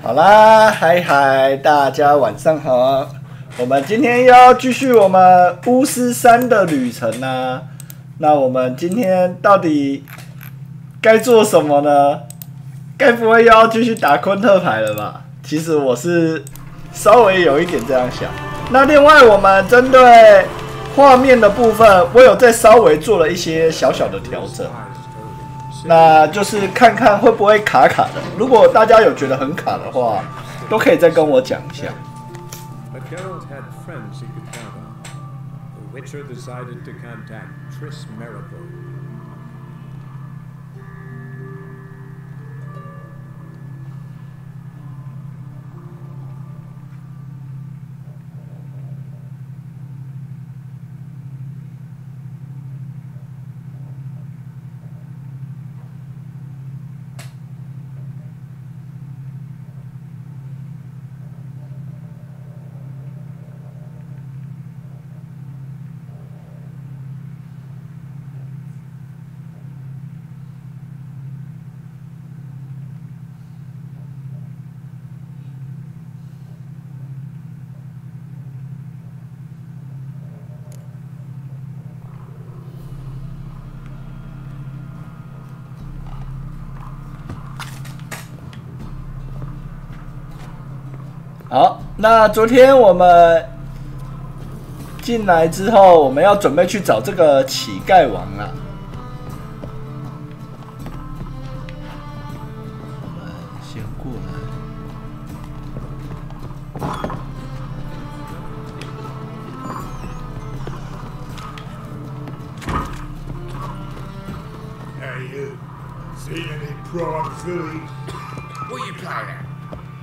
好啦，嗨嗨，大家晚上好啊！我们今天要继续我们巫师3的旅程啊。那我们今天到底该做什么呢？该不会又要继续打昆特牌了吧？其实我是稍微有一点这样想。那另外，我们针对画面的部分，我有再稍微做了一些小小的调整。那就是看看会不会卡卡的。如果大家有觉得很卡的话，都可以再跟我讲一下。好，那昨天我们进来之后，我们要准备去找这个乞丐王啦。我们先过来。Hey you, seen any pro on Philly? What are you playing at?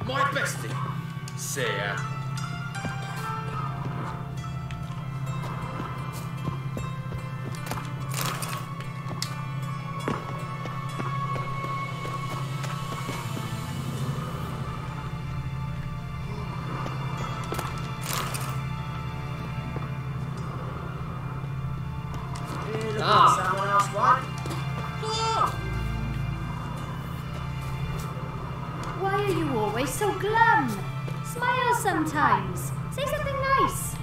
My bestie. See ya. Someone else want? Why are you always so glum? Smile sometimes. Say something nice.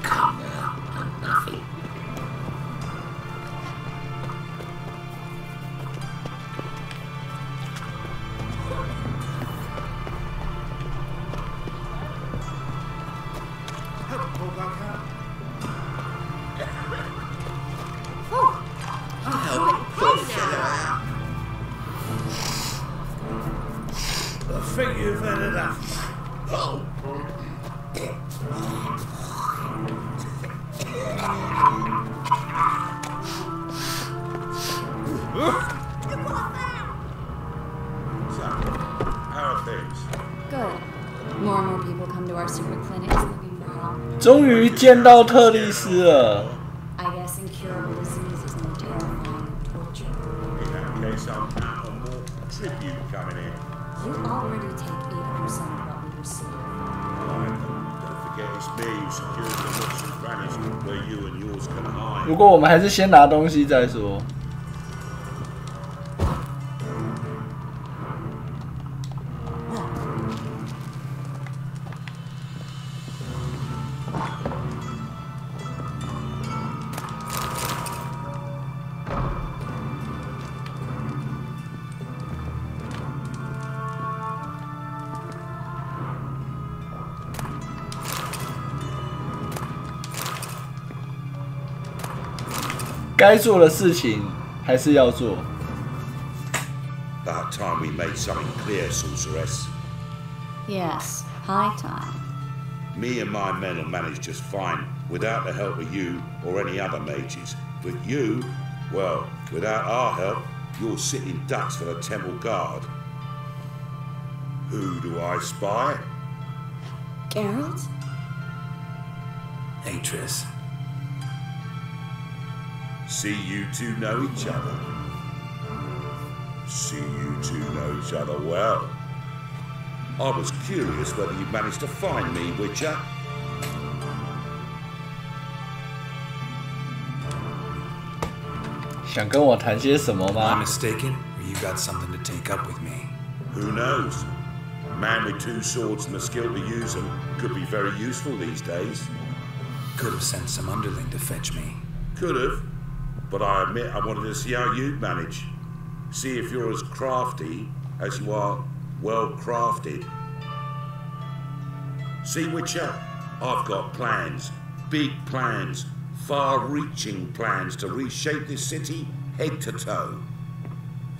Come now, nothing. I think you've had enough. Good. More and more people come to our secret clinics looking for help. 终于见到特莉丝了。I guess incurable disease is more terrifying than torture. In that case, I'm out on more tribute coming in. You already take 80% of what we receive. Don't forget it's me who secured the nooks and crannies where you and yours can hide. 不过我们还是先拿东西再说。该做的事情还是要做。About time we made something clear, sorceress. Yes, high time. Me and my men will manage just fine without the help of you or any other mages. With you, well, without our help, you're sitting ducks for the temple guard. Who do I spy? Geralt? Hey, Triss. See you two know each other. See you two know each other well. I was curious whether you managed to find me, Witcher. 想跟我谈些什么 Am I 吗？ mistaken, or you got something to take up with me? Who knows? A man with 2 swords and the skill to use them could be very useful these days. Could have sent some underling to fetch me. Could have, but I admit I wanted to see how you'd manage. See if you're as crafty as you are well crafted. See, Witcher, I've got plans, big plans, far-reaching plans to reshape this city head to toe.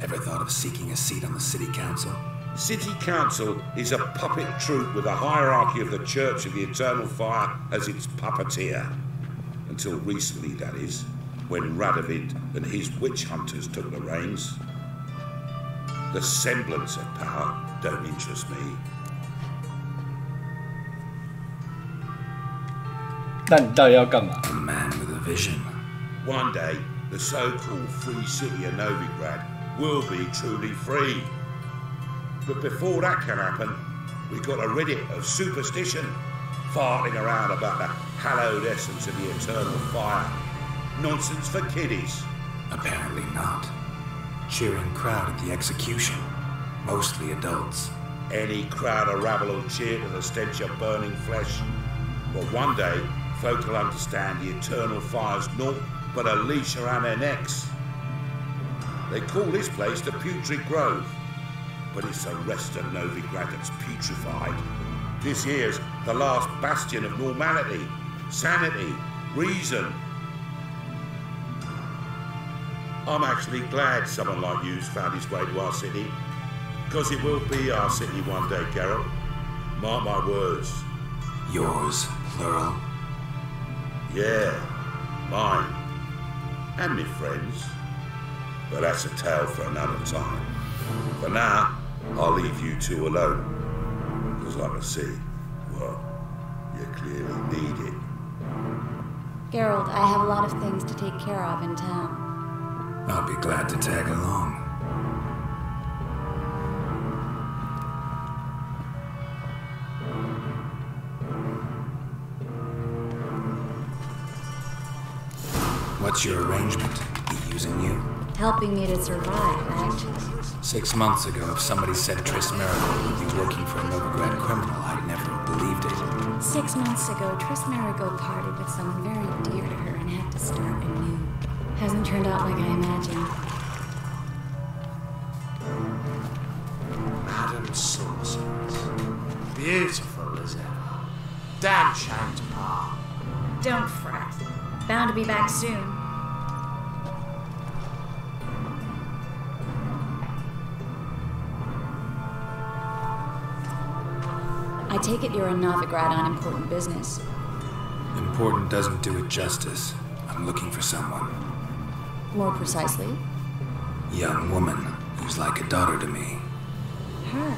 Ever thought of seeking a seat on the city council? City Council is a puppet troupe with a hierarchy of the Church of the Eternal Fire as its puppeteer. Until recently, that is, when Radovid and his witch hunters took the reins. The semblance of power don't interest me. 那你到底要干嘛？ A man with a vision. One day, the so-called free city of Novigrad will be truly free. But before that can happen, we've got a rid of superstition, farting around about the hallowed essence of the eternal fire. Nonsense for kiddies. Apparently not. Cheering crowd at the execution. Mostly adults. Any crowd of rabble will cheer to the stench of burning flesh. But one day, folk will understand the eternal fire's naught but a leash around their necks. They call this place the Putrid Grove, but it's the rest of Novigrad that's putrefied. This here's the last bastion of normality, sanity, reason. I'm actually glad someone like you's found his way to our city, because it will be our city one day, Geralt. Mark my words. Yours, plural. Yeah, mine. And my friends. But that's a tale for another time. For now, I'll leave you two alone. Because I can see, well, you clearly need it. Geralt, I have a lot of things to take care of in town. I'll be glad to tag along. What's your arrangement? He using you? Helping me to survive, right? 6 months ago, if somebody said Triss Merigold would be working for a Novigrad criminal, I'd never have believed it. 6 months ago, Triss Merigold parted with someone very dear to her and had to start anew. Hasn't turned out like I imagined. Madam Sorceress. Beautiful, is it? Damn shame to part. Don't fret. Bound to be back soon. I take it you're a Novigrad on important business. Important doesn't do it justice. I'm looking for someone. More precisely? Young woman who's like a daughter to me. Her.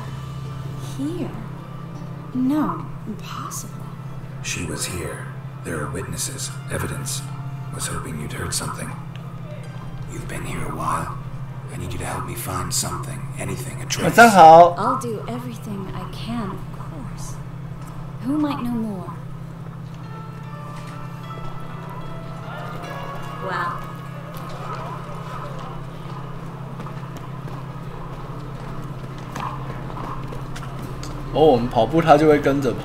Here. No, impossible. She was here. There are witnesses, evidence. Was hoping you'd heard something. You've been here a while. I need you to help me find something, anything, a 晚 trace. 上好。 I'll do everything I can, of course. Who might know more? Well, 哦，我们跑步，它就会跟着跑。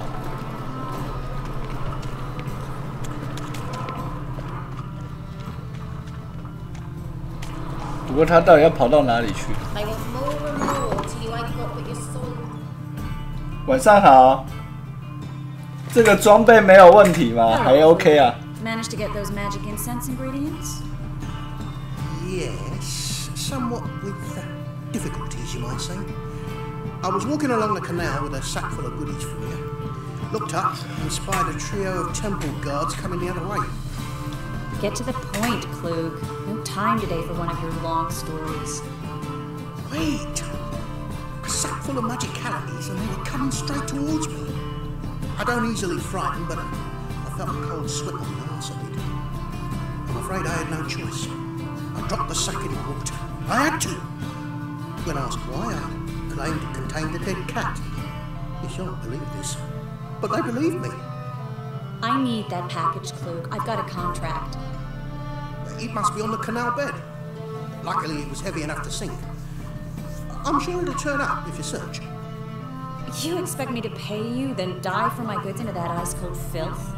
不过它到底要跑到哪里去？ They want more and more till you ain't got but your soul. 晚上好。这个装备没有问题吗？还 OK 啊。 managed to get those magic incense ingredients? Yes, somewhat with difficulties, you might say. I was walking along the canal with a sack full of goodies for you. Looked up and spied a trio of temple guards coming the other way. Get to the point, Klug. No time today for one of your long stories. Wait! A sack full of magicalities and they were coming straight towards me. I don't easily frighten, but I felt a cold sweat on my arse, I did. I'm afraid I had no choice. I dropped the sack in the water. I had to! When asked why, I claimed it contained a dead cat. You shan't believe this, but they believed me. I need that package, Klug. I've got a contract. It must be on the canal bed. Luckily, it was heavy enough to sink. I'm sure it'll turn up if you search. You expect me to pay you, then dive for my goods into that ice-cold filth?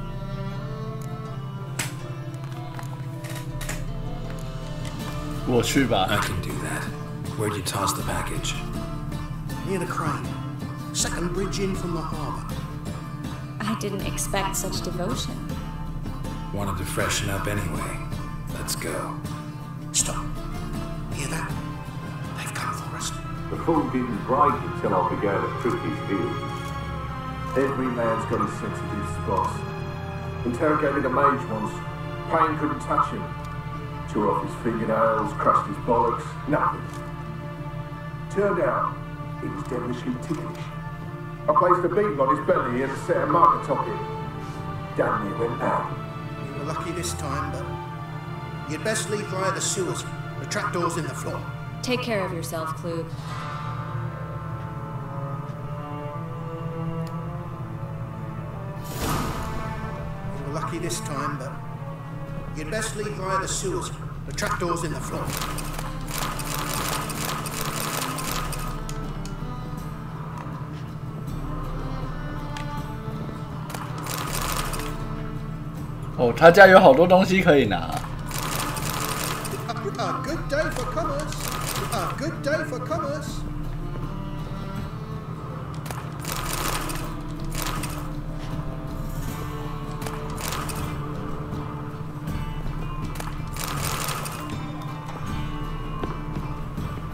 I can do that. Where'd you toss the package? Near the crane. Second bridge in from the harbour. I didn't expect such devotion. Wanted to freshen up anyway. Let's go. Stop. Hear that? They've come for us. The fool didn't break until I began to prick his heels. Every man's got his sensitive spots. Interrogated a mage once. Pain couldn't touch him. Tore off his fingernails, crushed his bollocks, nothing. Turned out, he was devilishly ticklish. I placed a beating on his belly and set a mark atop him. Damn near went out. You were lucky this time, but you'd best leave via the sewers. The trapdoor's in the floor. Take care of yourself, Klug. You were lucky this time, but you'd best leave via the sewers. The trapdoor's in the floor.哦，他家有好多东西可以拿。A good day for commerce. A good day for commerce.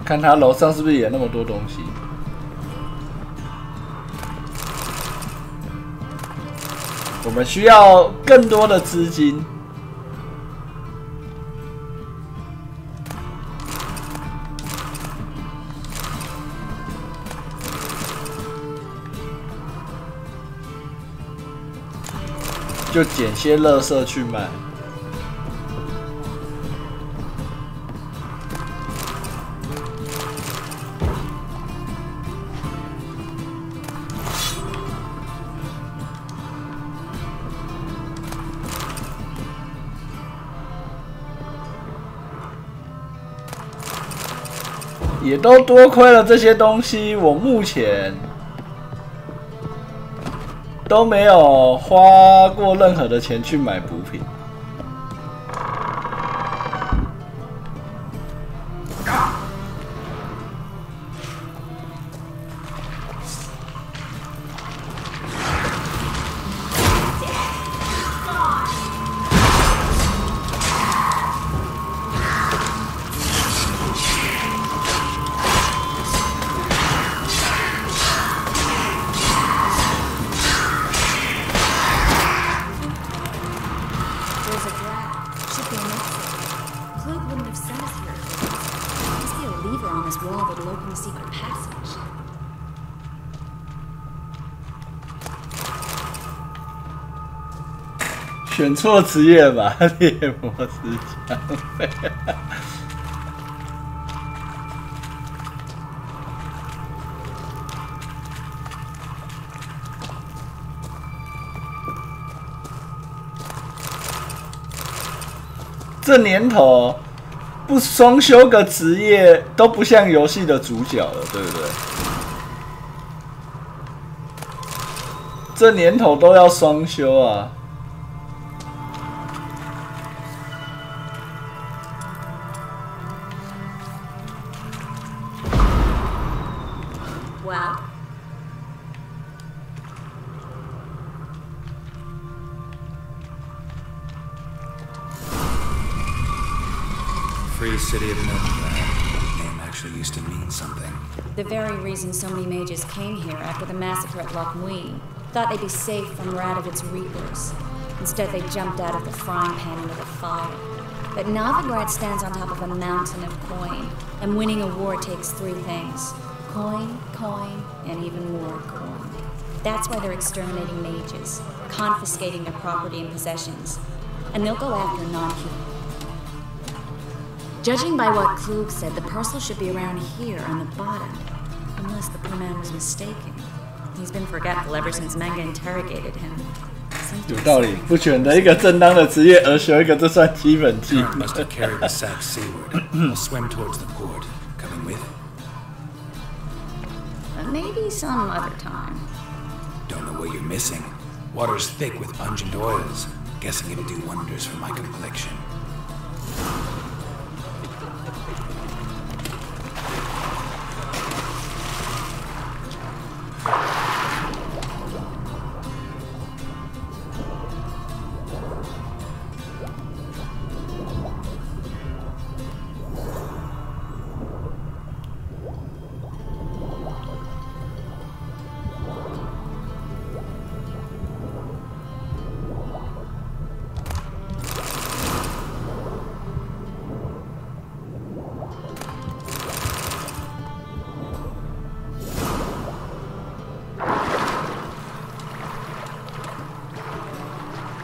看他楼上是不是也那么多东西？我们需要更多的资金。就捡些垃圾去卖。也都多亏了这些东西，我目前都没有花过任何的钱去买补品。选错职业吧，猎魔师枪飞。这年头，不双修个职业都不像游戏的主角了，对不对？这年头都要双修啊！ Free city of Novigrad. The name actually used to mean something. The very reason so many mages came here after the massacre at Loch Muin. Thought they'd be safe from Radovic's reapers. Instead, they jumped out of the frying pan into the fire. But Novigrad stands on top of a mountain of coin, and winning a war takes three things: coin, coin, and even more coin. That's why they're exterminating mages, confiscating their property and possessions, and they'll go after non-humans. Judging by what Klug said, the parcel should be around here on the bottom. Unless the poor man was mistaken. He's been forgetful ever since Manga interrogated him. something. 有道理，不选择一个正当的职业而学一个，这算基本技 Karen must have carried the sack seaward. I'll swim towards the port. Coming with? Maybe some other time. Don't know what you're missing. Water's thick with pungent oils. Guessing it'll do wonders for my complexion.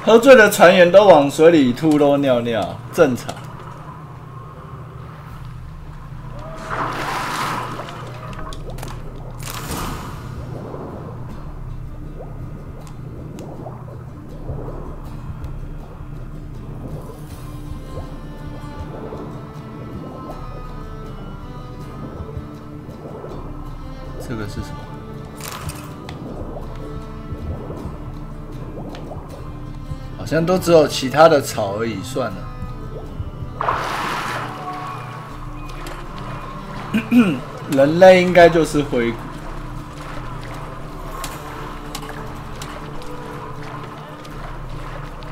喝醉的船员都往水里吐露尿尿，正常。这个是什么？好像都只有其他的草而已，算了。人类应该就是灰骨。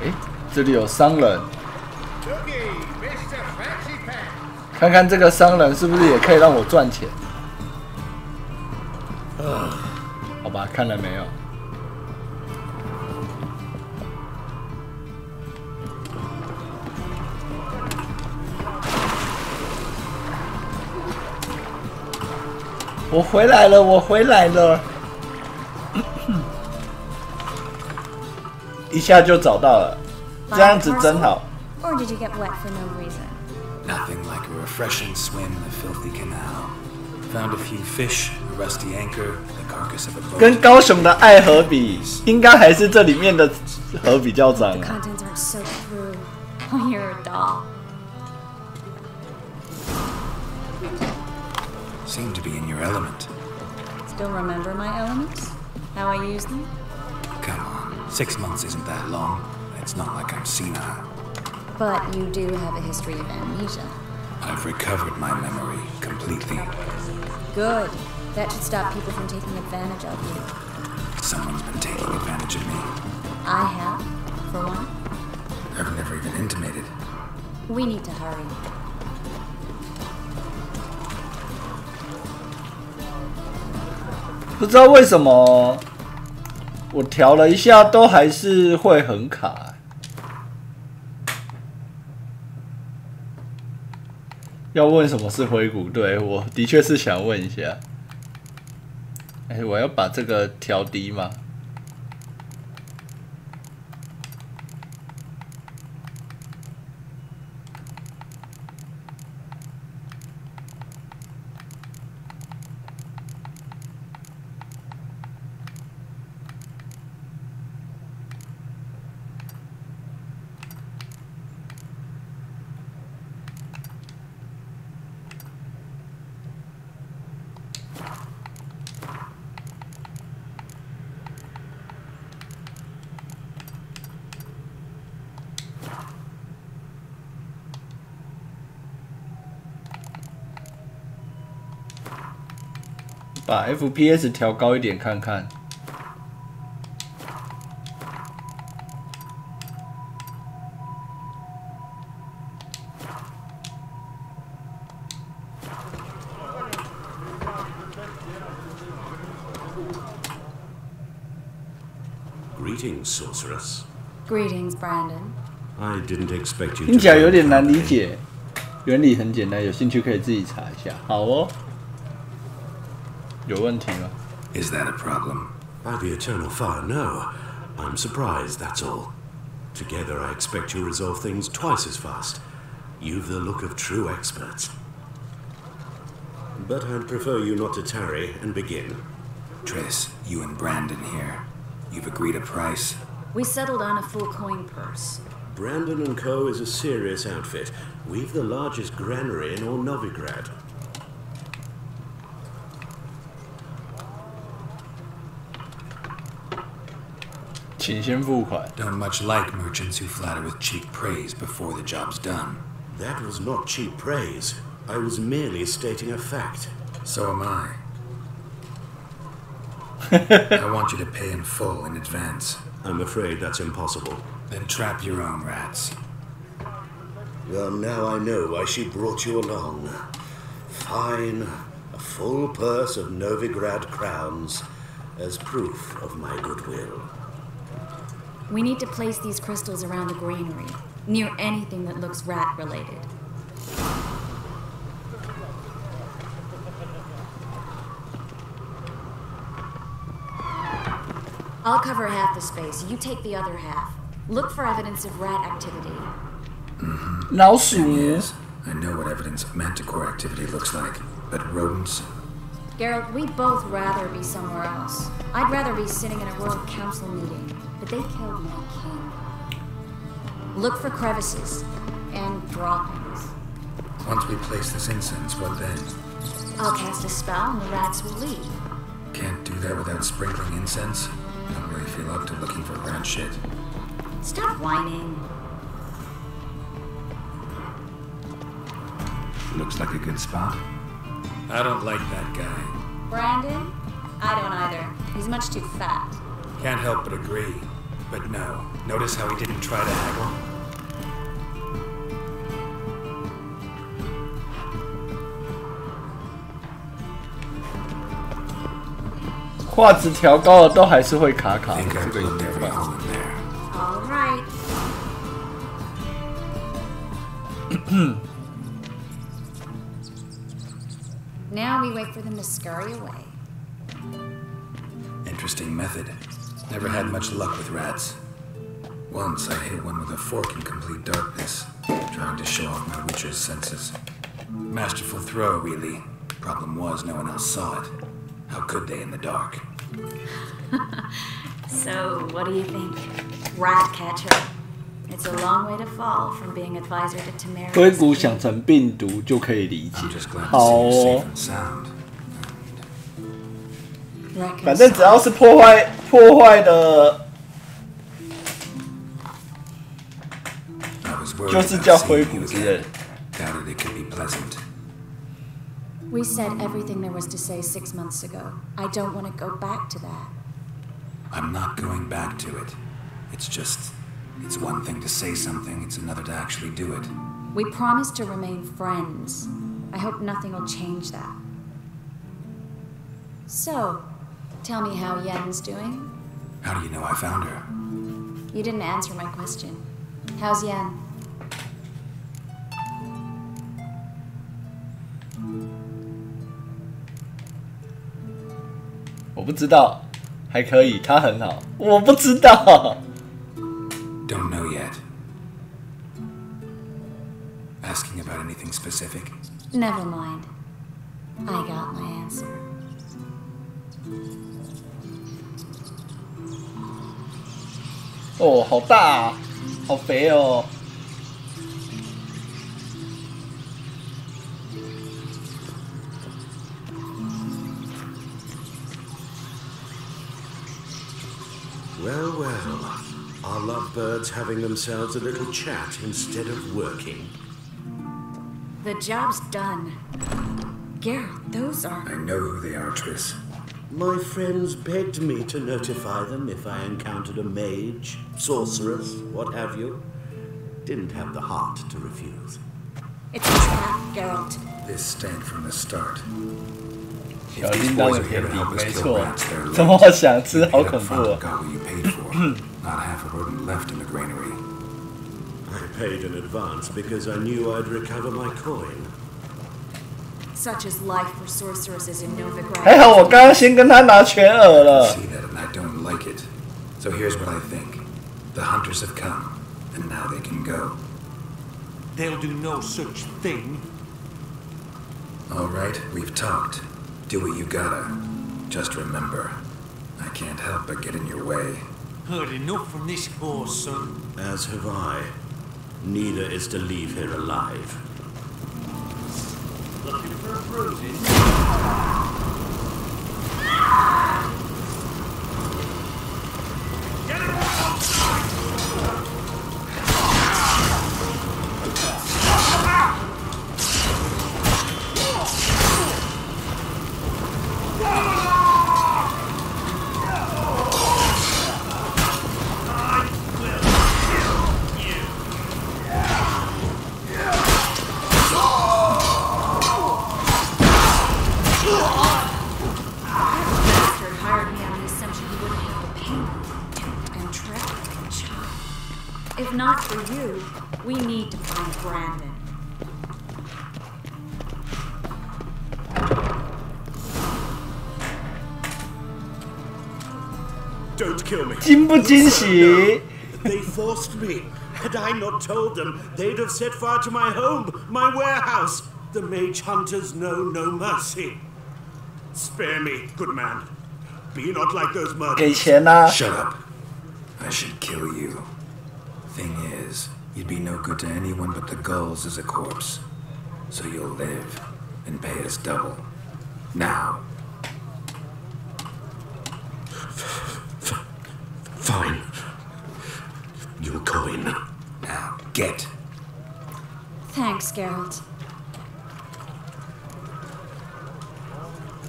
诶，这里有商人，看看这个商人是不是也可以让我赚钱？好吧，看了没有？我回来了，我回来了，一下就找到了，这样子真好。Or did you get wet for no reason? Nothing like a refreshing swim in the filthy canal. Found a few fish, a rusty anchor, the carcass of a boat. 跟高雄的爱河比，应该还是这里面的河比较脏。 The contents aren't soaked through. Oh, you're a doll. Seem to be in your element. Still remember my elements? How I use them? Come on, 6 months isn't that long. It's not like I'm senile. But you do have a history of amnesia. I've recovered my memory completely. Good. That should stop people from taking advantage of you. Someone's been taking advantage of me. I have, for one. I've never even intimated. We need to hurry. 不知道为什么，我调了一下，都还是会很卡。要问什么是灰骨？对，我的确是想问一下。哎，我要把这个调低吗？把 FPS 调高一点看看。Greetings, sorceress. Greetings, Brandon. I didn't expect you. 听起来有点难理解，原理很简单，有兴趣可以自己查一下。好哦。有问题吗？ Is that a problem? By the eternal fire, no. I'm surprised, that's all. Together, I expect you'll resolve things twice as fast. You've the look of true experts. But I'd prefer you not to tarry and begin. Triss, you and Brandon here. You've agreed a price. We settled on a full coin purse. Brandon & Co. is a serious outfit. We've the largest granary in all Novigrad. Don't much like merchants who flatter with cheap praise before the job's done. That was not cheap praise. I was merely stating a fact. So am I. I want you to pay in full in advance. I'm afraid that's impossible. Then trap your own rats. Well, now I know why she brought you along. Fine. A full purse of Novigrad crowns as proof of my goodwill. We need to place these crystals around the granary, near anything that looks rat-related. I'll cover half the space. You take the other half. Look for evidence of rat activity. Yes, I know what evidence of manticore activity looks like, but rodents? Geralt, we'd both rather be somewhere else. I'd rather be sitting in a World Council meeting, but they killed my king. Look for crevices and droppings. Once we place this incense, what then? I'll cast a spell and the rats will leave. Can't do that without sprinkling incense? Don't really feel up to looking for rat shit. Stop whining. Looks like a good spot. I don't like that guy. Brandon? I don't either. He's much too fat. Can't help but agree. But no. Notice how he didn't try to haggle? 画质调高了都还是会卡卡的，这个也没办法。 All right. Now we wait for them to scurry away. Interesting method. Never had much luck with rats. Once I hit one with a fork in complete darkness, trying to show off my witcher's senses. Masterful throw, really. Problem was, no one else saw it. How could they in the dark? So, what do you think? Rat catcher. It's a long way to fall from being advisor to Tamara. 硅谷想成病毒就可以理解。好哦。反正只要是破坏的，就是叫硅谷之类的。 Doubted it could be pleasant. We said everything there was to say 6 months ago. I don't want to go back to that. I'm not going back to it. It's just, it's one thing to say something, it's another to actually do it. We promised to remain friends. I hope nothing will change that. So, tell me how Yen's doing. How do you know I found her? You didn't answer my question. How's Yen?我不知道，还可以，他很好。我不知道。 Don't know yet. Asking about anything specific? Never mind. I got my answer. 哦，好大啊，好肥哦。 Well, well, are lovebirds having themselves a little chat instead of working? The job's done. Geralt, those are... I know who they are, Triss. My friends begged me to notify them if I encountered a mage, sorceress, what have you. Didn't have the heart to refuse. It's a trap, Geralt. This stank from the start. 小叮当的甜品，没错。怎么想吃？好恐怖哦！ Not half a rodent left in the granary. I paid in advance because I knew I'd recover my coin. Such is life for sorceresses in Novigrad. 还好我刚刚先跟他拿全饵了。 See that, and I don't like it. So here's what I think: the hunters have come, and now they can go. They'll do no such thing. All right, we've talked. Do what you gotta. Just remember, I can't help but get in your way. Heard enough from this poor son. As have I. Neither is to leave here alive. Looking for a bruising? Get him outside! If not for you, we need to find Brandon. Don't kill me. 惊不惊喜？ They forced me. Had I not told them, they'd have set fire to my home, my warehouse. The mage hunters know no mercy. Spare me, good man. Be not like those 给 murderers. 钱啊！ Shut up. I should kill you. Thing is, you'd be no good to anyone but the gulls as a corpse. So you'll live and pay us double. Now. Fine. Your coin. Now, get. Thanks, Geralt.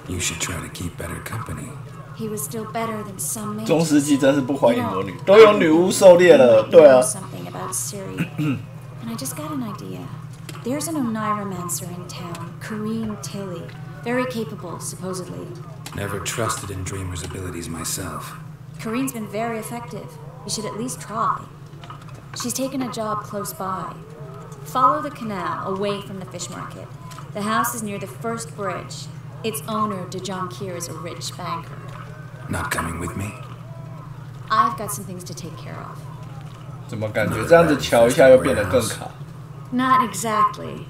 You should try to keep better company. He was still better than some mages. 中世纪真是不欢迎魔女，都有女巫狩猎了，对啊。 Something about Syria, and I just got an idea. There's an Oneiromancer in town, Kareem Tilly, very capable, supposedly. Never trusted in Dreamer's abilities myself. Kareem's been very effective. You should at least try. She's taken a job close by. Follow the canal away from the fish market. The house is near the first bridge. Its owner, Dejonkir, is a rich banker. Not coming with me? I've got some things to take care of. 怎么感觉这样子瞧一下又变得更卡？ Not exactly.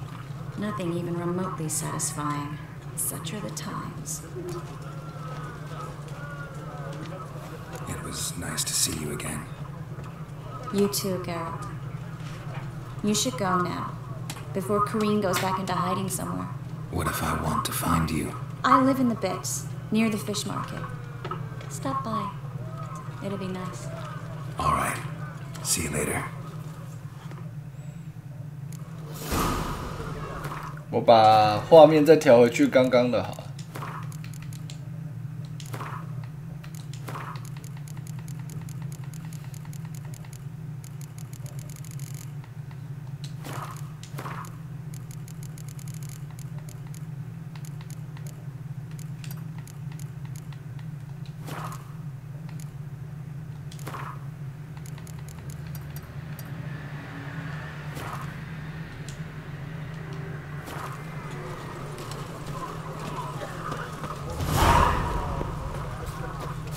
Nothing even remotely satisfying. Such are the times. It was nice to see you again. You too, Geralt. You should go now, before Kareem goes back into hiding somewhere. What if I want to find you? I live in the Bits, near the fish market. Stop by. It'll be nice. All right. See you later. 我把画面再调回去刚刚的好。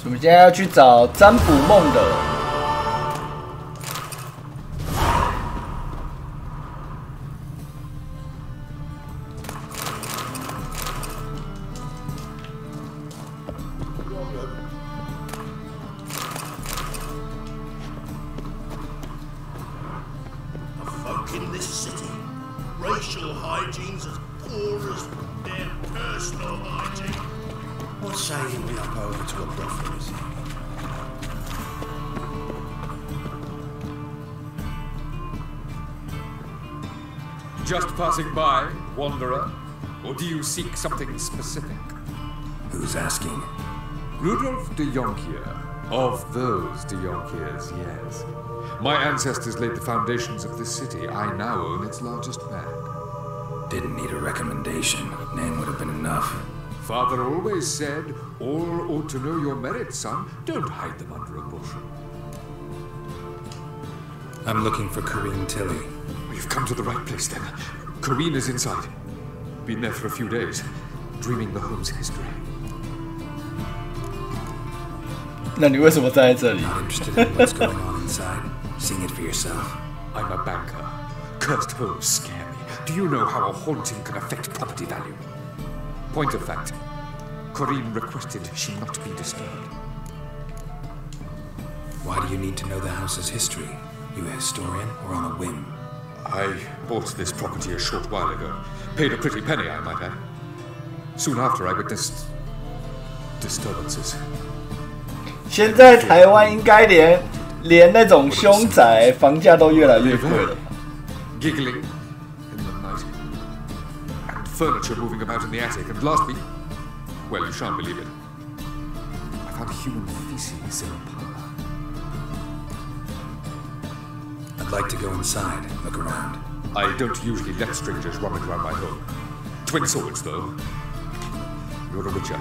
我们现在要去找占卜梦的。The folk in this city, racial hygiene's as poor as their personal hygiene. What say you we up over to a brothel, is it? Just passing by, wanderer? Or do you seek something specific? Who's asking? Rudolf de Jonkier. Of those de Jonkiers, yes. My ancestors laid the foundations of this city. I now own its largest bank. Didn't need a recommendation. Name would have been enough. Father always said, all ought to know your merits, son. Don't hide them under a bushel. I'm looking for Kareem Tilly. You've come to the right place, then. Kareen is inside. Been there for a few days, dreaming the home's history. 那你为什么站在这里？ Not interested in what's going on inside. Seeing it for yourself. I'm a banker. Cursed homes scare me. Do you know how a haunting can affect property value? Point of fact, Kareem requested she not be disturbed. Why do you need to know the house's history? You a historian or on a whim? I bought this property a short while ago. Paid a pretty penny, I might add. Soon after, I witnessed disturbances. 现在台湾应该连那种凶宅房价都越来越贵了。Giggling in the night, and furniture moving about in the attic. And last week, well, you shan't believe it. I found human feces in a parlor. I'd like to go inside, look around. I don't usually let strangers rummage around my home. Twin swords, though. You're a witcher.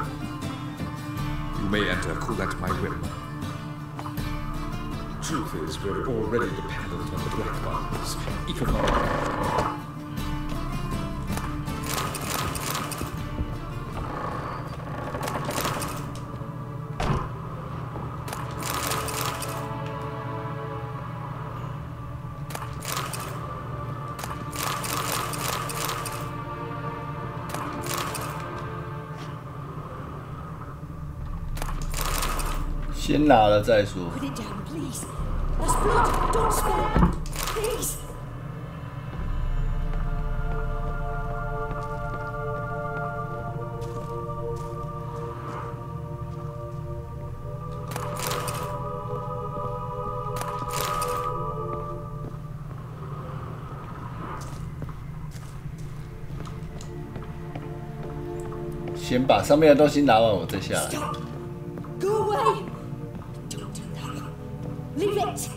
You may enter, call that my whim. Truth is, we're already dependent on the black ones, economically. 先拿了再说。Put it down, please. That's blood. Don't spill it. Please. 先把上面的东西拿完，我再下来。 Stop. Go away. Don't do that. Leave it.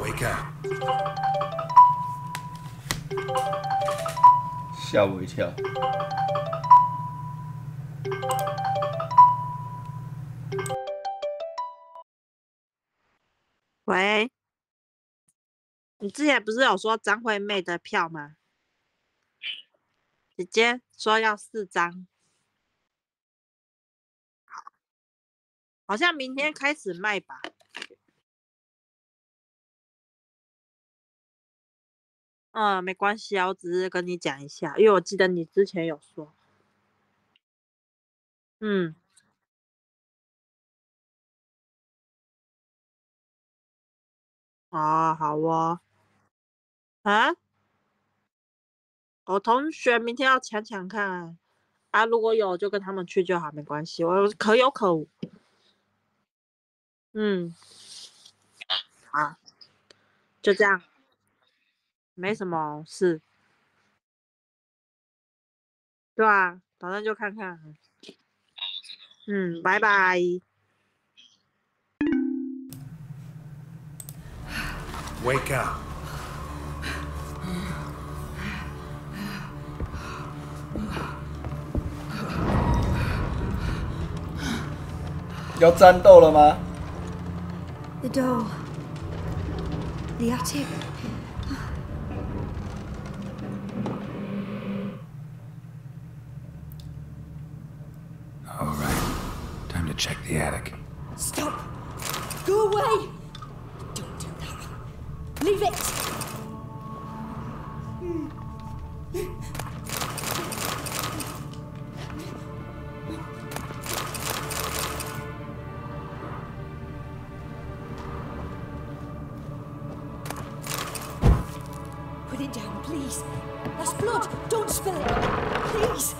Wake up. 吓我一跳。喂，你之前不是有说张惠妹的票吗？姐姐说要4张，好像明天开始卖吧。没关系啊，我只是跟你讲一下，因为我记得你之前有说。哦，好哦。啊？我同学明天要抢抢看啊，如果有就跟他们去就好，没关系，我可有可无。好，就这样，没什么事。对啊，反正就看看。拜拜。Wake up. 要战斗了吗？ The door. The attic. All right. Time to check the attic. Stop. Go away. Don't do that. Leave it. Put it down, please. That's blood. Don't spill it. Please.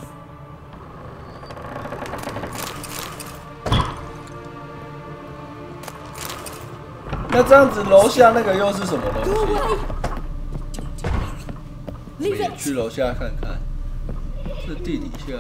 那这样子，楼下那个又是什么东西？ Go away. 我们也去楼下看看。这地底下。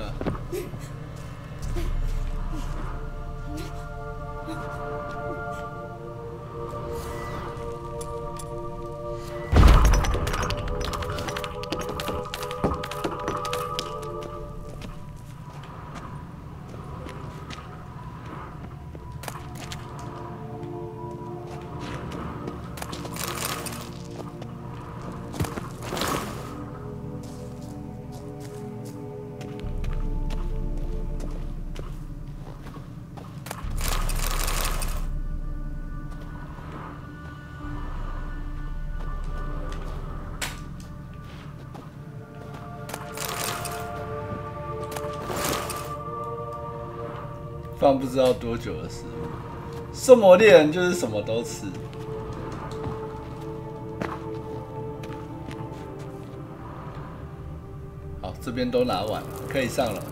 放不知道多久的食物。圣魔猎人就是什么都吃。好，这边都拿完了，可以上了。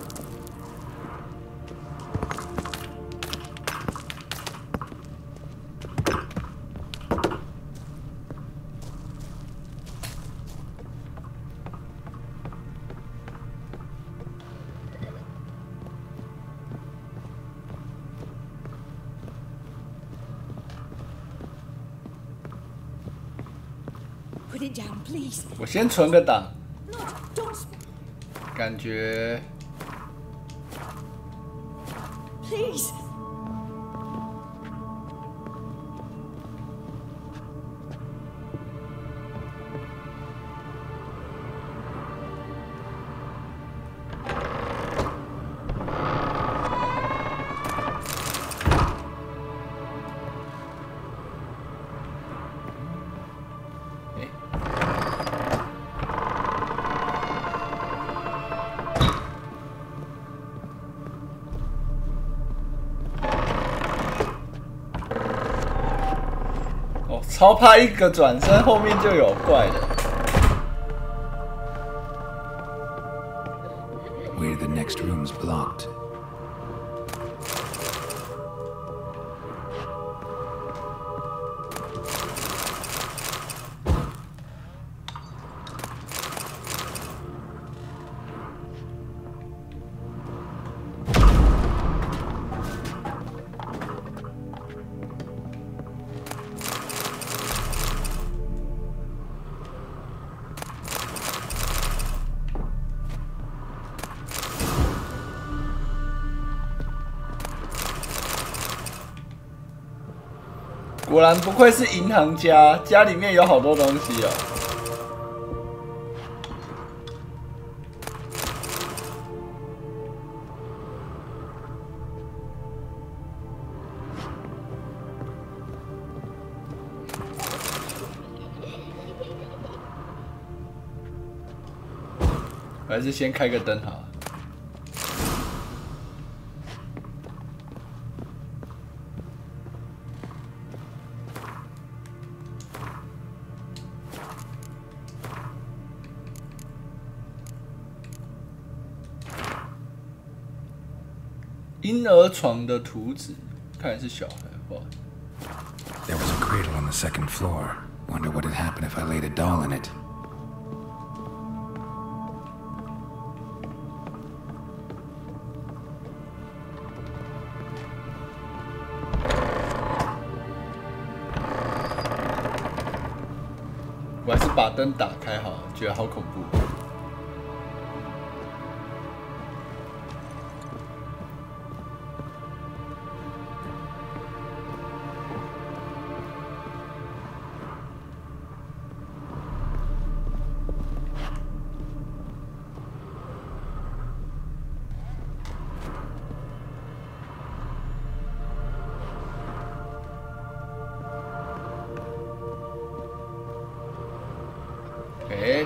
我先存个档，感觉。Please.超怕一个转身后面就有怪的。Way to the next room's blocked.果然不愧是银行家，家里面有好多东西哦。还是先开个灯好了。婴儿床的图纸，看来是小孩画。There was a cradle on the second floor. Wonder what would happen if I laid a doll in it.我还是把灯打开好了，觉得好恐怖。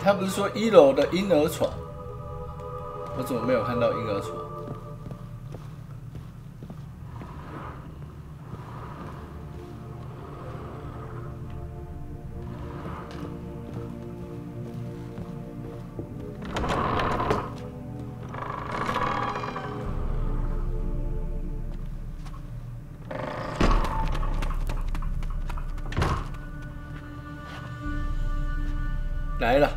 他不是说1楼的婴儿床？我怎么没有看到婴儿床？来了。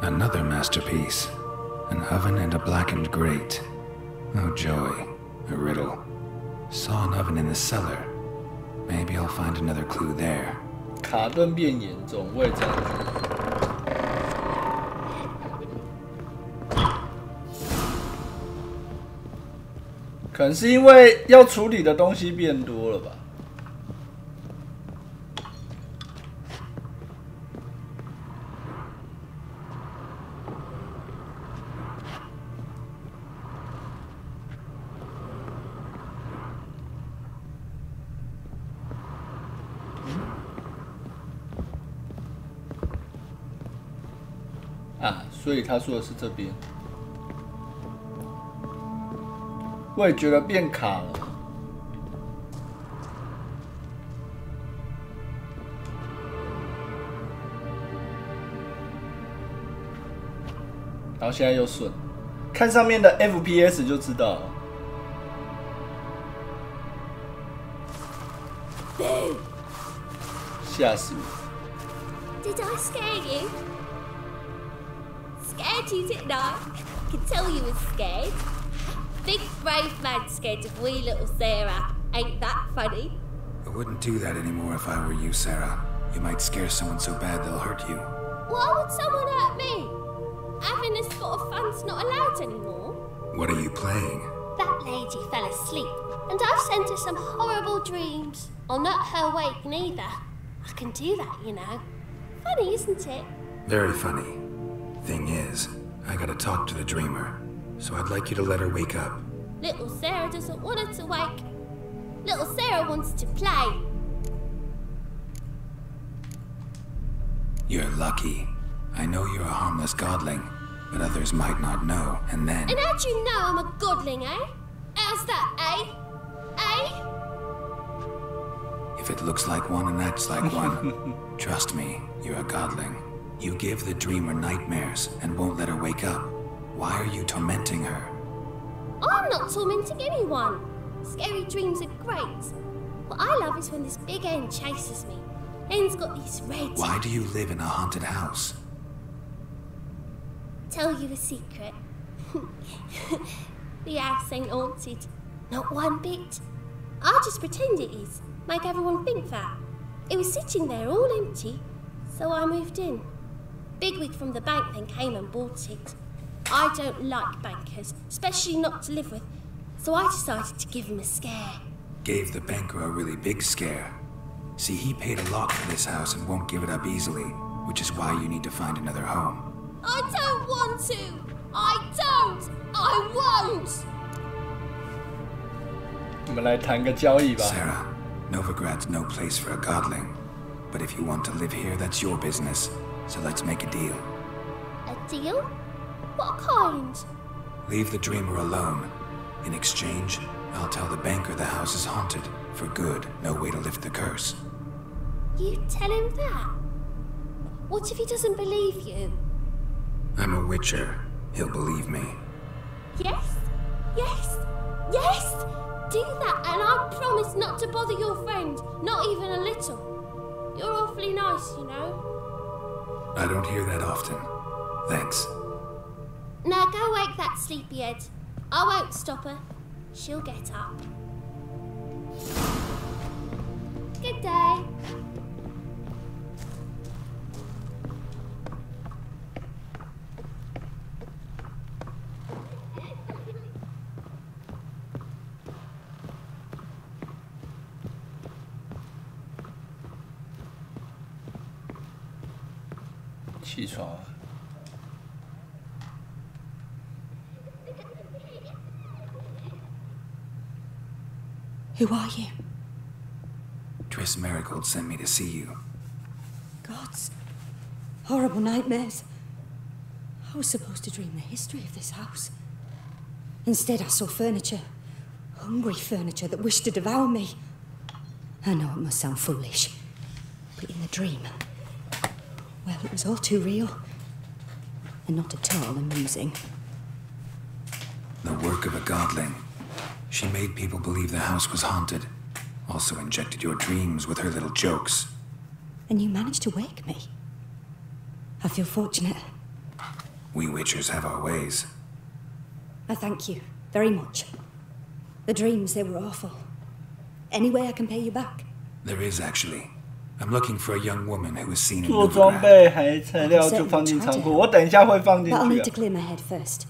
Another masterpiece. An oven and a blackened grate. Oh joy. A riddle. Saw an oven in the cellar. Maybe I'll find another clue there. 卡顿变严重，我也这样觉得。可能是因为要处理的东西变多了吧。所以他说的是这边。我也觉得变卡了。然后现在又顺，看上面的 FPS 就知道了。吓死我 Did I scare you? Scared you, didn't I? Could tell you was scared. Big brave man scared of wee little Sarah. Ain't that funny? I wouldn't do that anymore if I were you, Sarah. You might scare someone so bad they'll hurt you. Why would someone hurt me? Having a spot of fun's not allowed anymore. What are you playing? That lady fell asleep, and I've sent her some horrible dreams. I'll not her wake neither. I can do that, you know. Funny, isn't it? Very funny. Thing is, I gotta talk to the dreamer, so I'd like you to let her wake up. Little Sarah doesn't want her to wake. Little Sarah wants to play. You're lucky. I know you're a harmless godling, but others might not know, and then... And how'd you know I'm a godling, eh? How's that, eh? Eh? If it looks like one and acts like one, trust me, you're a godling. You give the dreamer nightmares and won't let her wake up. Why are you tormenting her? I'm not tormenting anyone. Scary dreams are great. What I love is when this big hen chases me. Hen's got these red... Why do you live in a haunted house? Tell you a secret. The house ain't haunted. Not one bit. I just pretend it is. Make everyone think that. It was sitting there all empty, so I moved in. Bigwig from the bank then came and bought it. I don't like bankers, especially not to live with, so I decided to give him a scare. Gave the banker a really big scare. See, he paid a lot for this house and won't give it up easily, which is why you need to find another home. I don't want to! I don't! I won't! 我们来谈个交易吧。 Sarah, Novigrad's no place for a godling. But if you want to live here, that's your business. So let's make a deal. A deal? What kind? Leave the dreamer alone. In exchange, I'll tell the banker the house is haunted. For good, no way to lift the curse. You tell him that? What if he doesn't believe you? I'm a witcher. He'll believe me. Yes? Yes? Yes! Do that and I promise not to bother your friend. Not even a little. You're awfully nice, you know. I don't hear that often. Thanks. Now go wake that sleepyhead. I won't stop her. She'll get up. Good day. Who are you? Triss Marigold sent me to see you. Gods. Horrible nightmares. I was supposed to dream the history of this house. Instead, I saw furniture. Hungry furniture that wished to devour me. I know it must sound foolish, but in the dream, well, it was all too real. And not at all amusing. The work of a godling. She made people believe the house was haunted. Also injected your dreams with her little jokes. And you managed to wake me. I feel fortunate. We witchers have our ways. I thank you very much. The dreams, they were awful. Any way I can pay you back? There is, actually. I'm looking for a young woman who was seen in 做装备还材料就放进仓库，我等一下会放进 But I'll 去 need 啊 to clear my head first.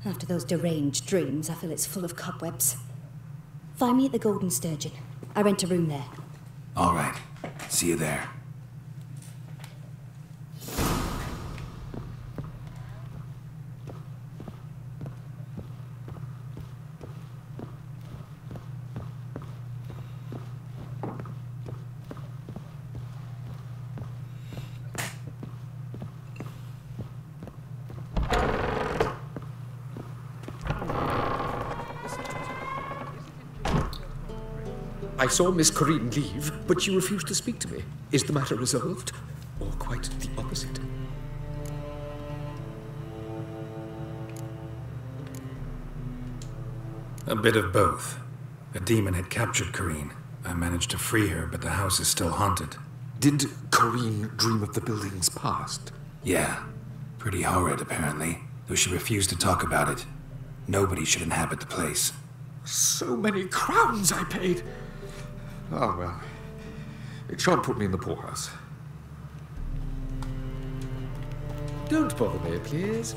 After those deranged dreams, I feel it's full of cobwebs. Find me at the Golden Sturgeon. I rent a room there. All right. See you there. I saw Miss Corinne leave, but she refused to speak to me. Is the matter resolved? Or quite the opposite? A bit of both. A demon had captured Corinne. I managed to free her, but the house is still haunted. Did Corinne dream of the building's past? Yeah. Pretty horrid, apparently. Though she refused to talk about it. Nobody should inhabit the place. So many crowns I paid! Oh, well. It shan't put me in the poorhouse. Don't bother me, please.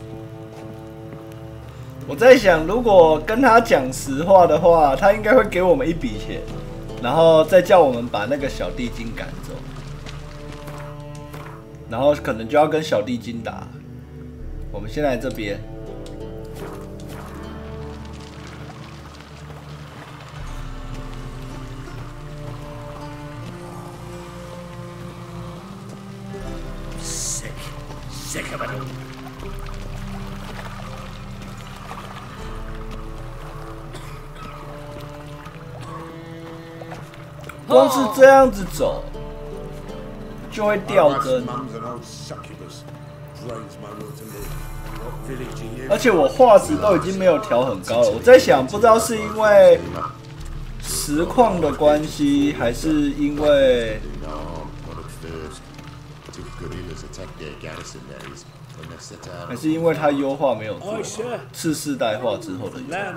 我在想，如果跟他讲实话的话，他应该会给我们一笔钱，然后再叫我们把那个小地精赶走，然后可能就要跟小地精打。我们先来这边。Sick of it all. 光是这样子走，就会掉帧。而且我画质都已经没有调很高了。我在想，不知道是因为实况的关系，还是因为它优化没有做次世代化之后的优化。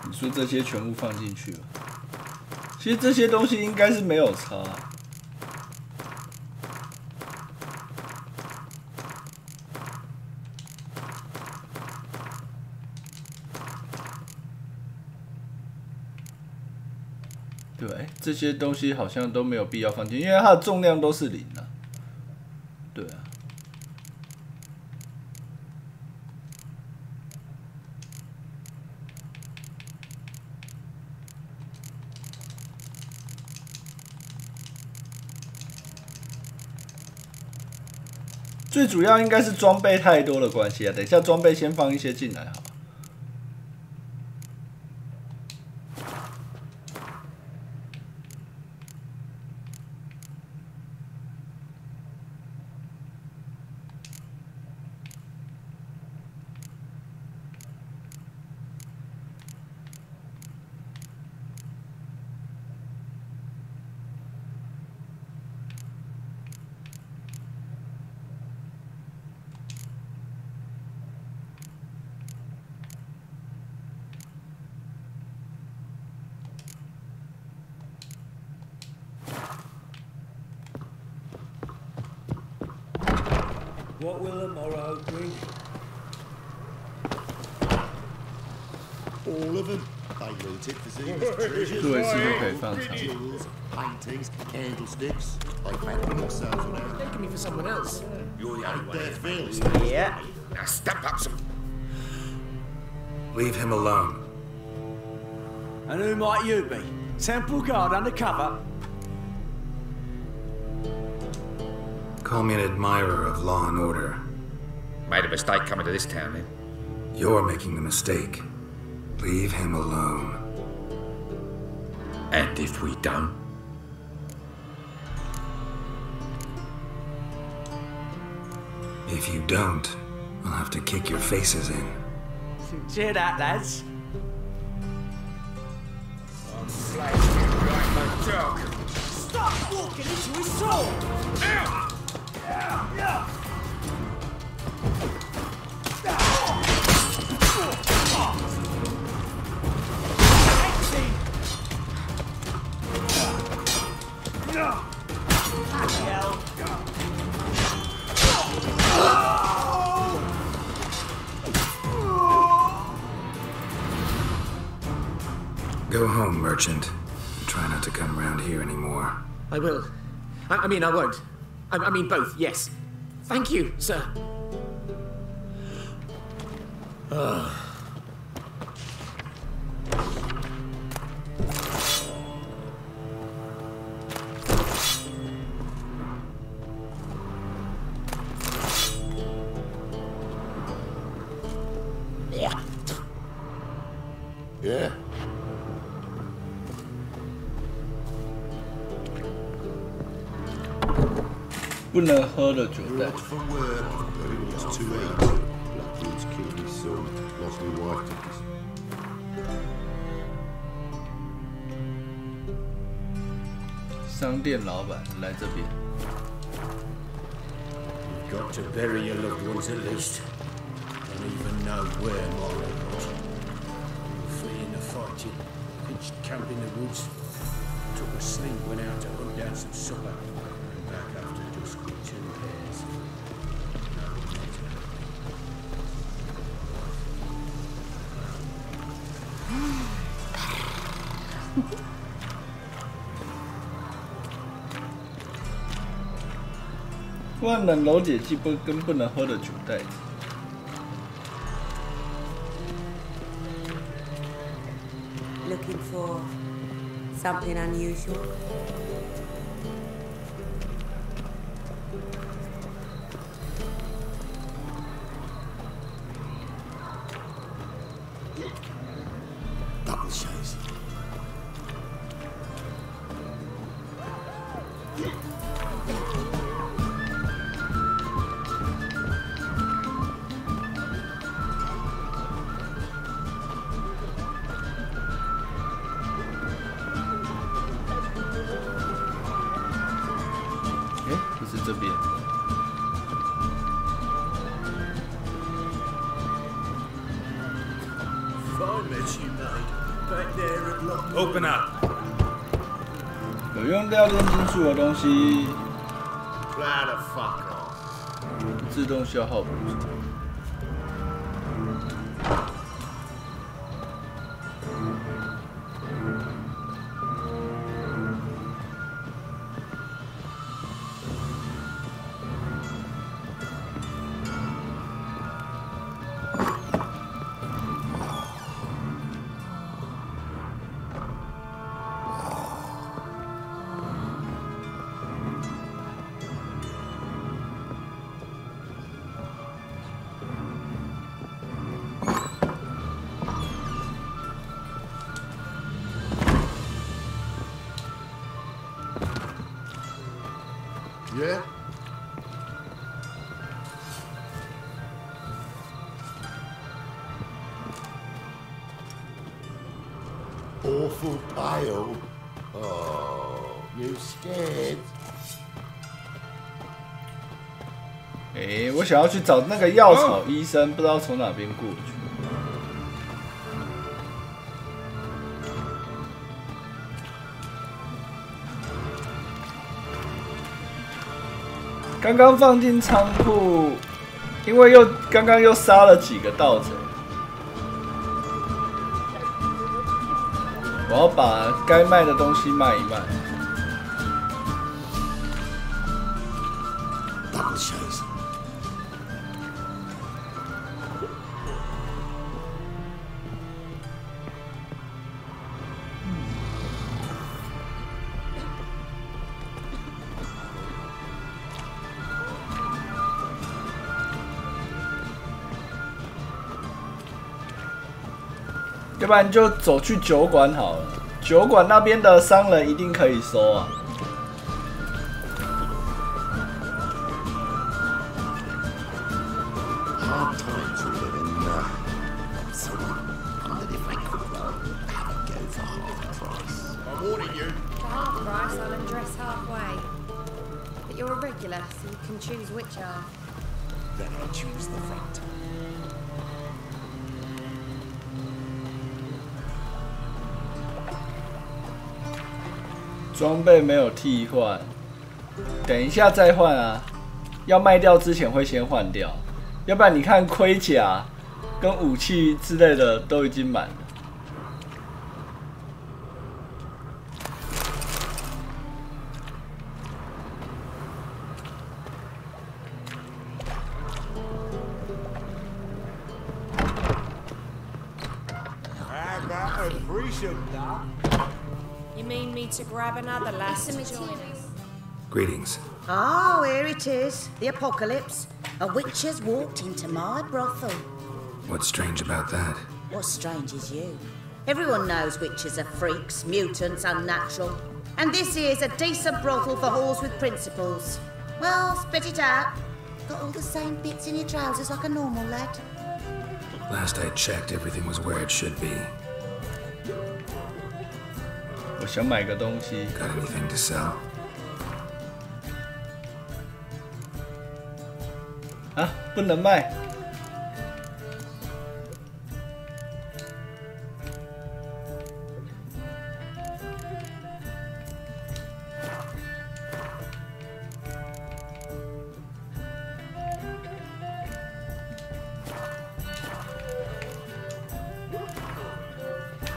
你说这些全部放进去了？其实这些东西应该是没有差。对，这些东西好像都没有必要放进，因为它的重量都是0啊。对啊。最主要应该是装备太多的关系啊，等一下装备先放一些进来好了。What will the morrow bring? All of them. They looted Vizima's treasures. Jewels, paintings, candlesticks. They found themselves around. Taking me for someone else. You're the only one fairly. Yeah. Now step up some. Leave him alone. And who might you be? Temple guard undercover? Call me an admirer of law and order. Made a mistake coming to this town, then. You're making the mistake. Leave him alone. And if we don't? If you don't, I'll have to kick your faces in. Cheer that, lads. I'm slicing like my dog. Stop walking into his soul! Go home, merchant. Try not to come around here anymore. I will. I mean, I won't. I mean both, yes. Thank you, sir. Yeah. 不能喝的酒袋。 It's too late. Blackwood's killed his son, lost my wife to this. "商店老板来这边。 You've got to bury your loved ones at least. Don't even know where Marlowe was. Fleeing the fighting, pitched camp in the woods, took a sleep, went out to hunt down some supper, and back after dusk with 2 pairs. No matter. 万能溶解剂跟不能喝的酒袋子。 Looking for something unusual? Double shows. Open up. 有用料炼金术的东西， Fly the fuck off. 自动消耗补充。 Yeah? Awful pale. Oh, you scared? 我想要去找那个药草医生，不知道从哪边过去。刚刚放进仓库，因为刚刚又杀了几个盗贼，我要把该卖的东西卖一卖。 Double shows. 要不然就走去酒馆好了，酒馆那边的商人一定可以收啊。 Hard times within someone wondered if I could have a go for half price. I'm warning you. For half price, I'll undress halfway. But you're a regular, so you can choose which half. Then I choose the front. 装备没有替换，等一下再换啊。要卖掉之前会先换掉，要不然你看盔甲跟武器之类的都已经满了。You mean me to grab another lass to join us? Greetings. Oh, here it is. The apocalypse. A witch has walked into my brothel. What's strange about that? What's strange is you. Everyone knows witches are freaks, mutants, unnatural. And this here's a decent brothel for whores with principles. Well, spit it out. Got all the same bits in your trousers like a normal lad. Last I checked, everything was where it should be. 我想买个东西。Got anything to sell? 啊，不能卖。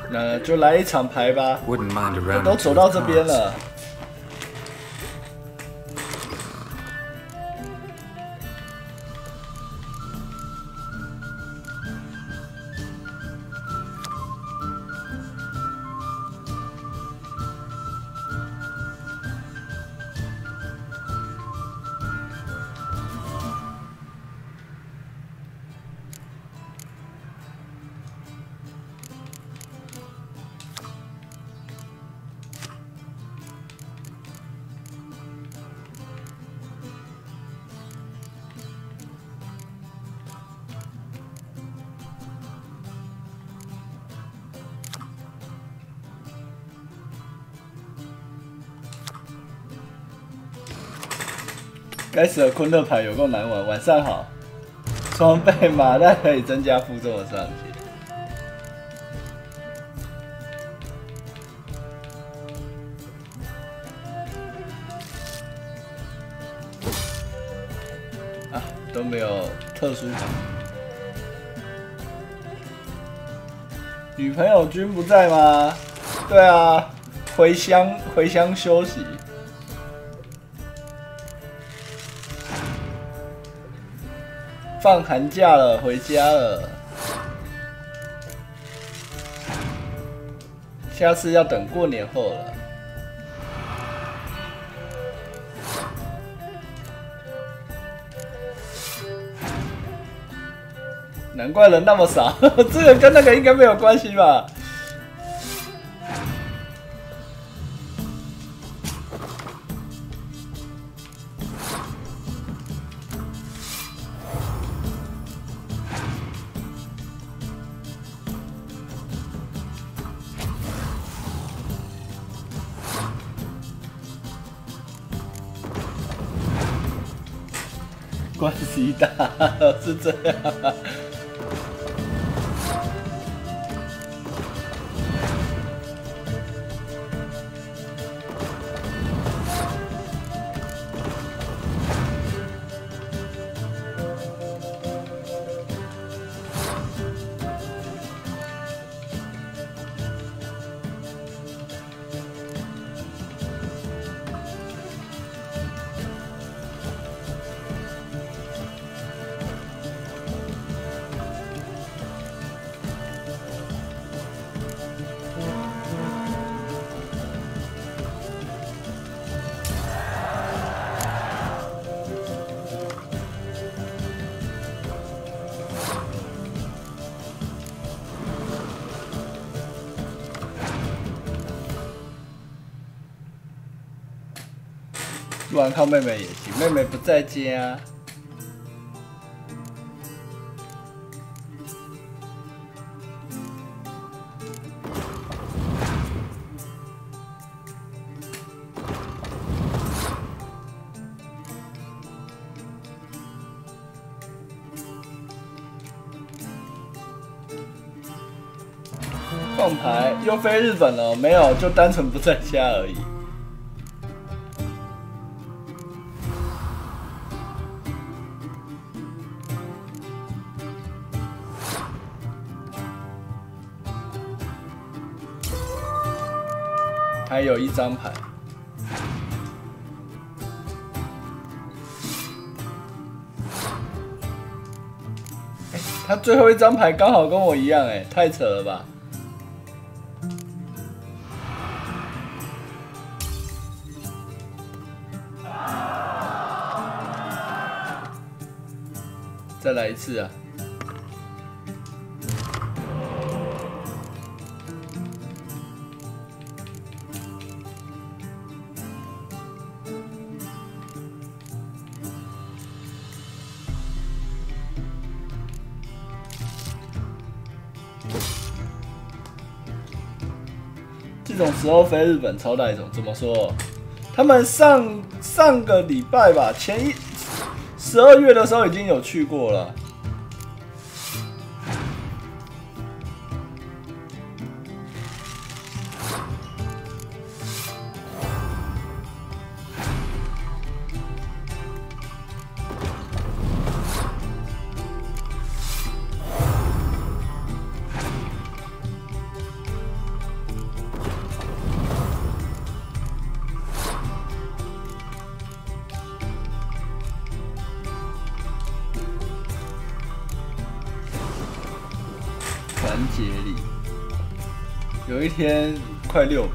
那就来一场牌吧。Wouldn't mind a round 都走到这边了。该死的昆特牌有够难玩。晚上好，装备马袋可以增加负重的上限。啊，都没有特殊卡。女朋友君不在吗？对啊，回乡休息。放寒假了，回家了。下次要等过年后了。难怪人那么少，这个跟那个应该没有关系吧？关系大是这样啊。不然靠妹妹也行，妹妹不在家。放牌又飞日本了？没有，就单纯不在家而已。还有一张牌，他最后一张牌刚好跟我一样，太扯了吧！再来一次啊！这种时候飞日本超大一种，怎么说？他们上个礼拜吧，12月的时候已经有去过了。团结力，有一天快600。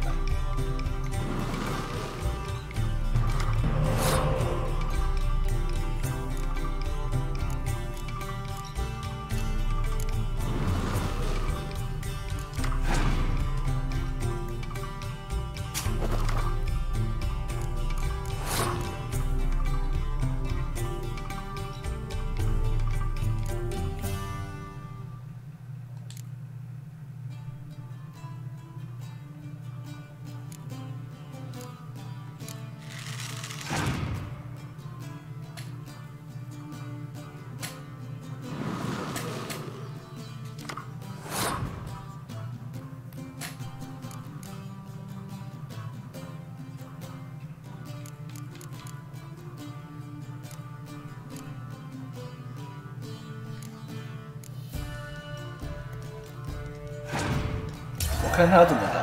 我看他怎么打。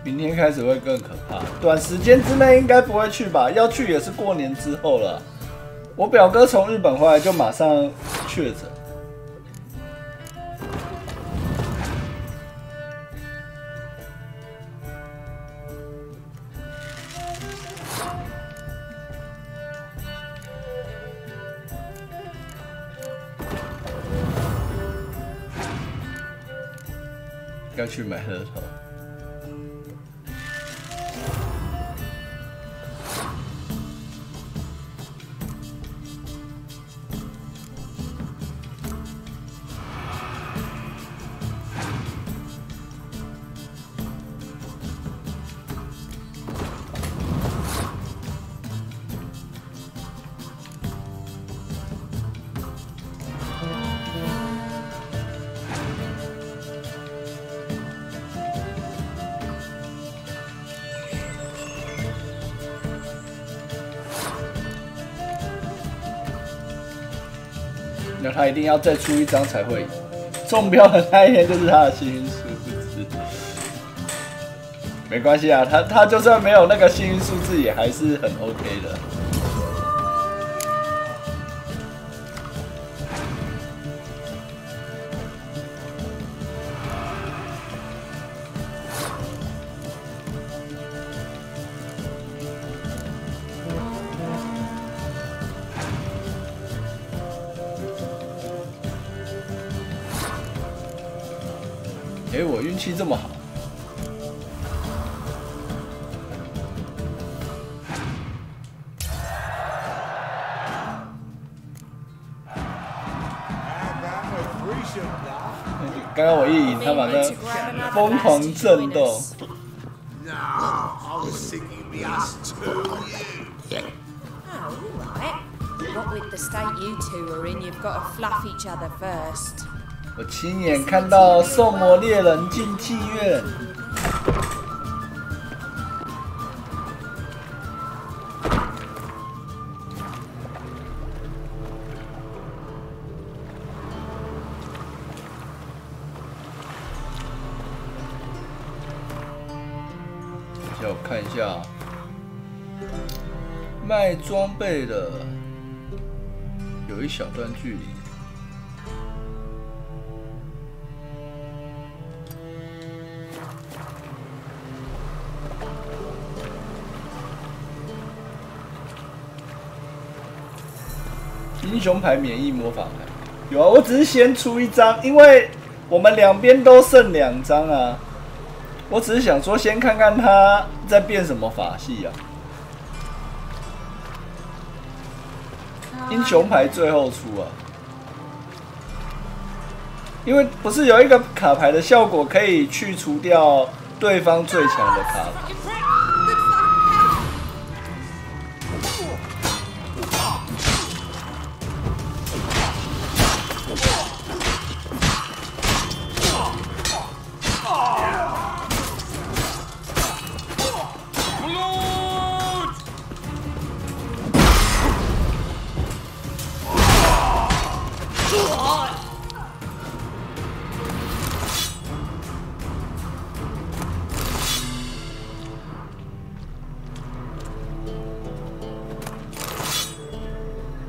明天开始会更可怕，短时间之内应该不会去吧？要去也是过年之后了。我表哥从日本回来就马上确诊。要去买乐透。那他一定要再出一张才会赢。中标的那一天就是他的幸运数字。没关系啊，他就算没有那个幸运数字，也还是很 OK 的。我运气这么好，刚刚我一赢，他把那疯狂震动。我亲眼看到兽魔猎人进妓院。叫我看一下，卖装备的。有一小段距离。英雄牌免疫魔法牌有啊，我只是先出一张，因为我们两边都剩2张啊。我只是想说，先看看他在变什么法系啊。英雄牌最后出啊，因为不是有一个卡牌的效果可以去除掉对方最强的卡牌。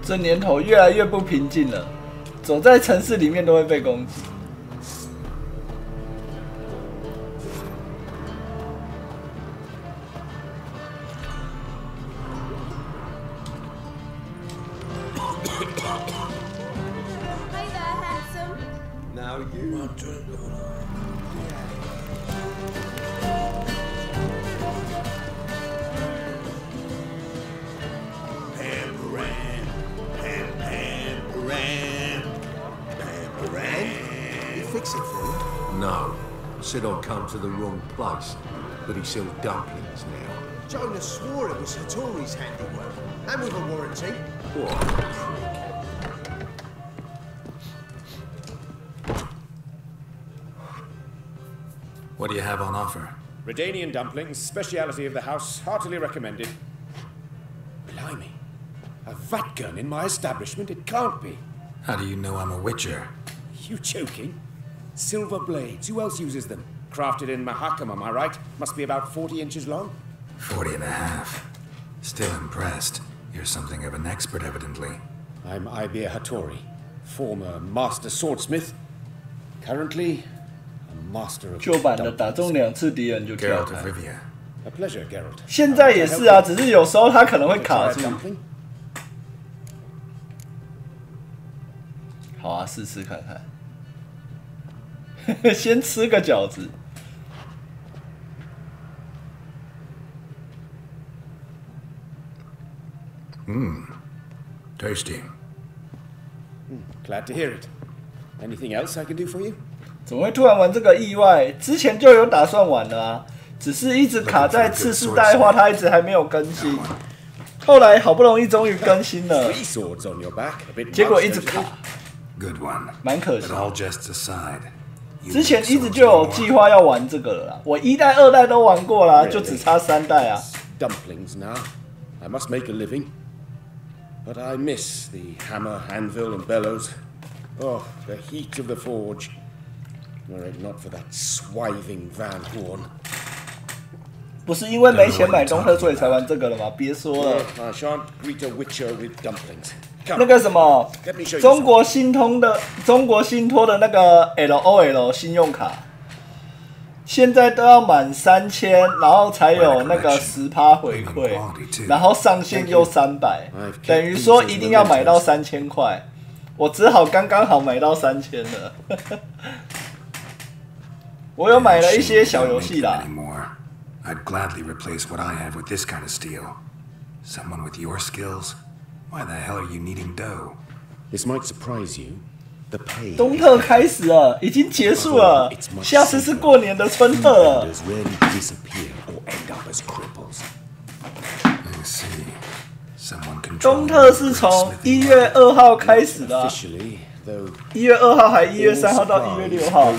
这年头越来越不平静了，走在城市里面都会被攻击。Hey there, handsome. Now you want to. Fix it for you? No. Said I'd come to the wrong place. But he sells dumplings now. Jonas swore it was Hattori's handiwork. And with a warranty. What? What do you have on offer? Redanian dumplings, speciality of the house, heartily recommended. Blimey. A vat gun in my establishment? It can't be. How do you know I'm a witcher? You joking? Silver blades, who else uses them? Crafted in Mahakam, am I right? Must be about 40 inches long? 40 and a half. Still impressed. You're something of an expert, evidently. I'm Ibir Hattori, former master swordsmith. Currently, a master of 旧版的打中2次敌人就跳 Geralt 开。 of Rivia. A pleasure, Geralt. 现在也是啊，只是有时候他可能会卡住。好啊，试试看看。先吃个饺子。Tasty. Glad to hear it. Anything else I can do for you? 怎么会突然玩这个意外？之前就有打算玩了啊，只是一直卡在次世代化，它一直还没有更新。后来好不容易终于更新了，结果一直卡。 Good one. 蛮可惜。 But all jests aside, 之前一直就有计划要玩这个了啦，我1代、2代都玩过啦，就只差3代啊。Dumplings now. I must make a living, but I miss the hammer, anvil, and bellows. Oh, the heat of the forge. Were it not for that swiving Van Horn. 不是因为没钱买东特所以才玩这个了吗？别说了。 I shan't greet a witcher with dumplings. 那个什么，中国信托的那个 LOL 信用卡，现在都要满3000，然后才有那个10%回馈，然后上限又300，等于说一定要买到3000块，我只好刚刚好买到3000了。我有买了一些小游戏啦。 I'd gladly replace what I have with this kind of steel. Someone with your skills? Why the hell are you needing dough? This might surprise you. The pay. 冬特开始了，已经结束了，下次是过年的春特了。冬特是从1月2号开始的、啊， 1月2号还1月3号到1月6号。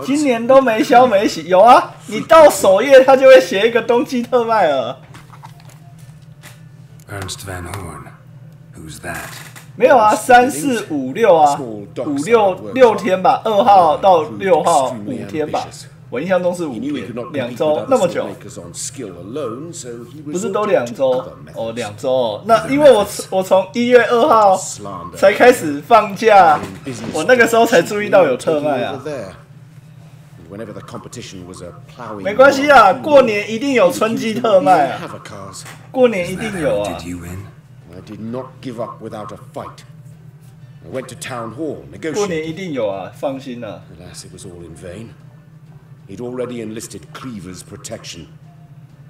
今年都没消没息，有啊，你到首页他就会写一个冬季特卖了。Ernst Van Horn, who's that? 没有啊，3、4、5、6啊，5、6天吧，2号到6号5天吧，我印象中是5天，2周那么久，不是都2周哦，2周哦。那因为我从1月2号才开始放假，我那个时候才注意到有特卖啊。没关系啊，过年一定有春季特卖啊，过年一定有啊。过年一定有啊，放心啊。He'd already enlisted Cleaver's protection,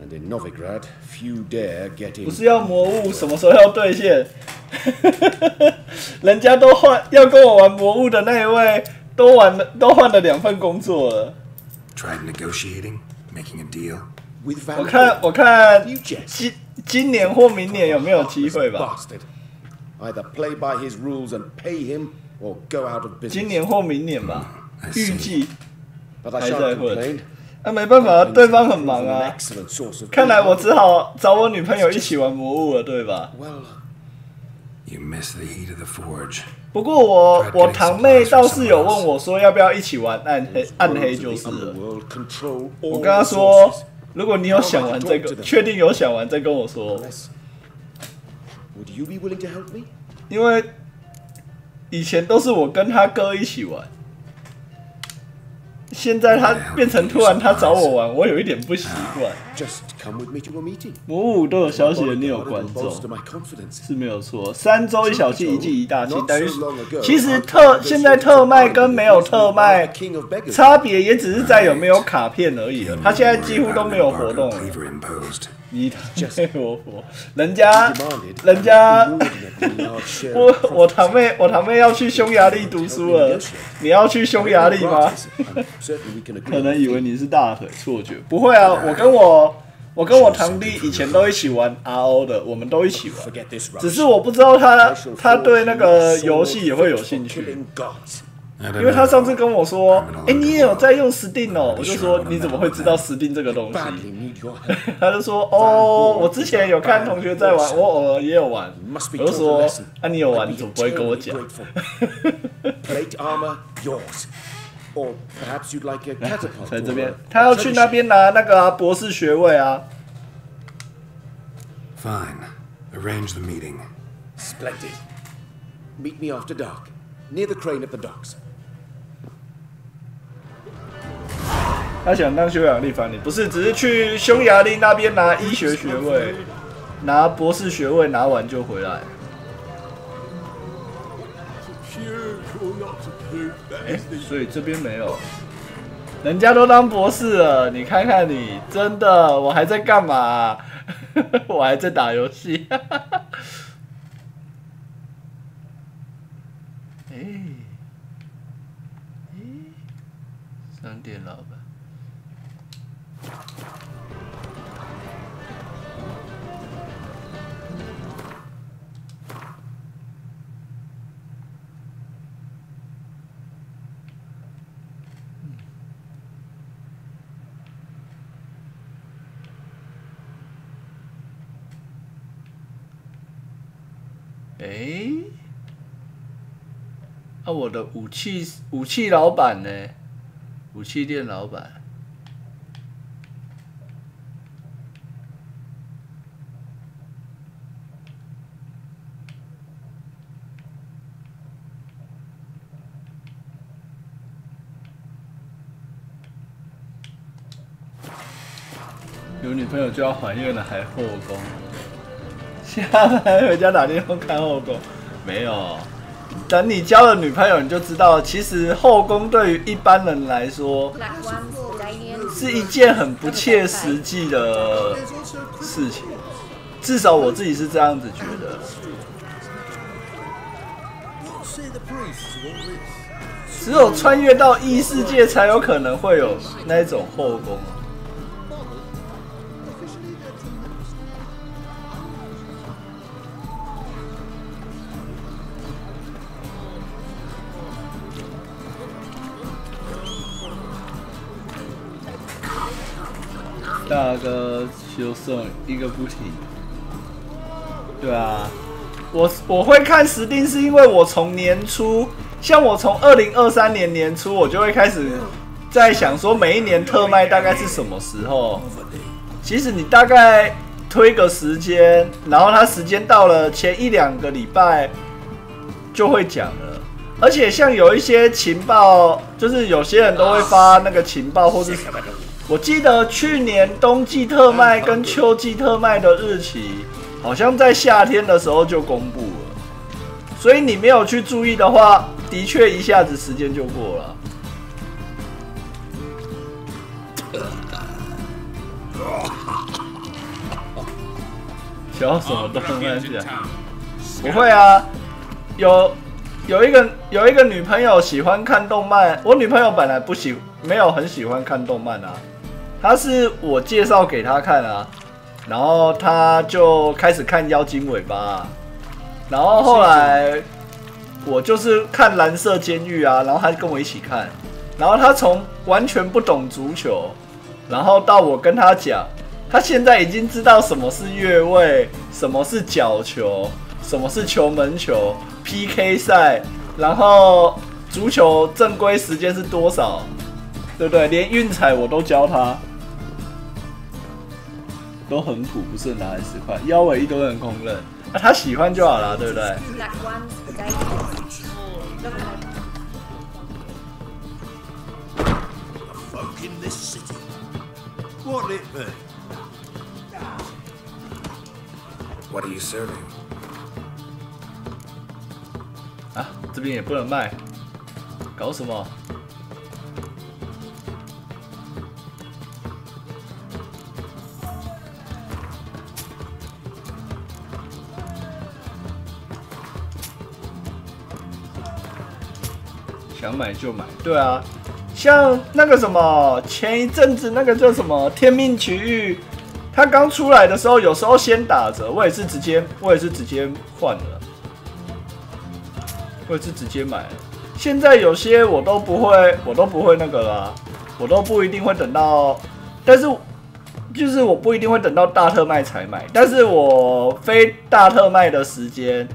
and in Novigrad, few dare get in. 不是要魔物，什么时候要兑现？人家都要跟我玩魔物的那一位，都换了2份工作了。Tried negotiating, making a deal. 我看今年或明年有没有机会吧？ Either play by his rules and pay him, or go out of business. 今年或明年吧，预计。还在混，那没办法，对方很忙啊。看来我只好找我女朋友一起玩魔物了，对吧？不过我堂妹倒是有问我说要不要一起玩暗黑就是了。我跟她说，如果你有想玩这个，确定有想玩再跟我说。因为以前都是我跟她哥一起玩。 现在他变成突然他找我玩，我有一点不习惯。魔物都有消息了，你有观众是没有错。3周1小季，1季1大季，等于其实现在特卖跟没有特卖差别也只是在有没有卡片而已了。他现在几乎都没有活动了。你人家，我堂妹要去匈牙利读书了。你要去匈牙利吗？可能以为你是大腿，错觉。不会啊，我跟我堂弟以前都一起玩 RO 的，我们都一起玩。只是我不知道他对那个游戏也会有兴趣。 因为他上次跟我说，你也有在用 Steam 哦，我就说你怎么会知道 Steam 这个东西？他就说我之前有看同学在玩，我偶尔也有玩。我就说你有玩，你怎么不会跟我讲？在这边，他要去那边拿那个博士学位啊。Fine, arrange the meeting. Splendid. Meet me after dark, near the crane at the docks. 他想当匈牙利翻译，不是，只是去匈牙利那边拿医学学位，拿博士学位，拿完就回来。所以这边没有，人家都当博士了，你看看你，真的，我还在干嘛啊？我还在打游戏。商店老板。 我的武器老板呢？武器店老板。有女朋友就要怀孕了，还后宫？下班回家打电话看后宫？没有。 等你交了女朋友，你就知道，其实后宫对于一般人来说，是一件很不切实际的事情。至少我自己是这样子觉得。只有穿越到异世界，才有可能会有那一种后宫。 大哥就送一个不停，对啊，我会看Steam是因为我从年初，像我从2023年年初我就会开始在想说每一年特卖大概是什么时候，其实你大概推个时间，然后它时间到了前1-2个礼拜就会讲了。而且像有一些情报，就是有些人都会发那个情报，或是我记得去年冬季特卖跟秋季特卖的日期，好像在夏天的时候就公布了。所以你没有去注意的话，的确一下子时间就过了。笑什么动漫讲？不会啊，有一个女朋友喜欢看动漫，我女朋友本来没有很喜欢看动漫啊，她是我介绍给她看啊，然后她就开始看妖精尾巴啊，然后后来我就是看蓝色监狱啊，然后她跟我一起看，然后她从完全不懂足球，然后到我跟她讲。他现在已经知道什么是越位，什么是角球，什么是球门球 ，PK 赛，然后足球正规时间是多少，对不对？连运彩我都教他，都很普，不是拿来10块，腰围一堆人公认，啊，他喜欢就好了，对不对？ What are you serving? 啊，这边也不能卖，搞什么？想买就买，对啊，像那个什么，前一阵子那个叫什么《天命奇遇》。它刚出来的时候，有时候先打折，我也是直接换了，我也是直接买了。现在有些我都不会那个啦，我都不一定会等到，但是就是我不一定会等到大特卖才买，但是我非大特卖的时间，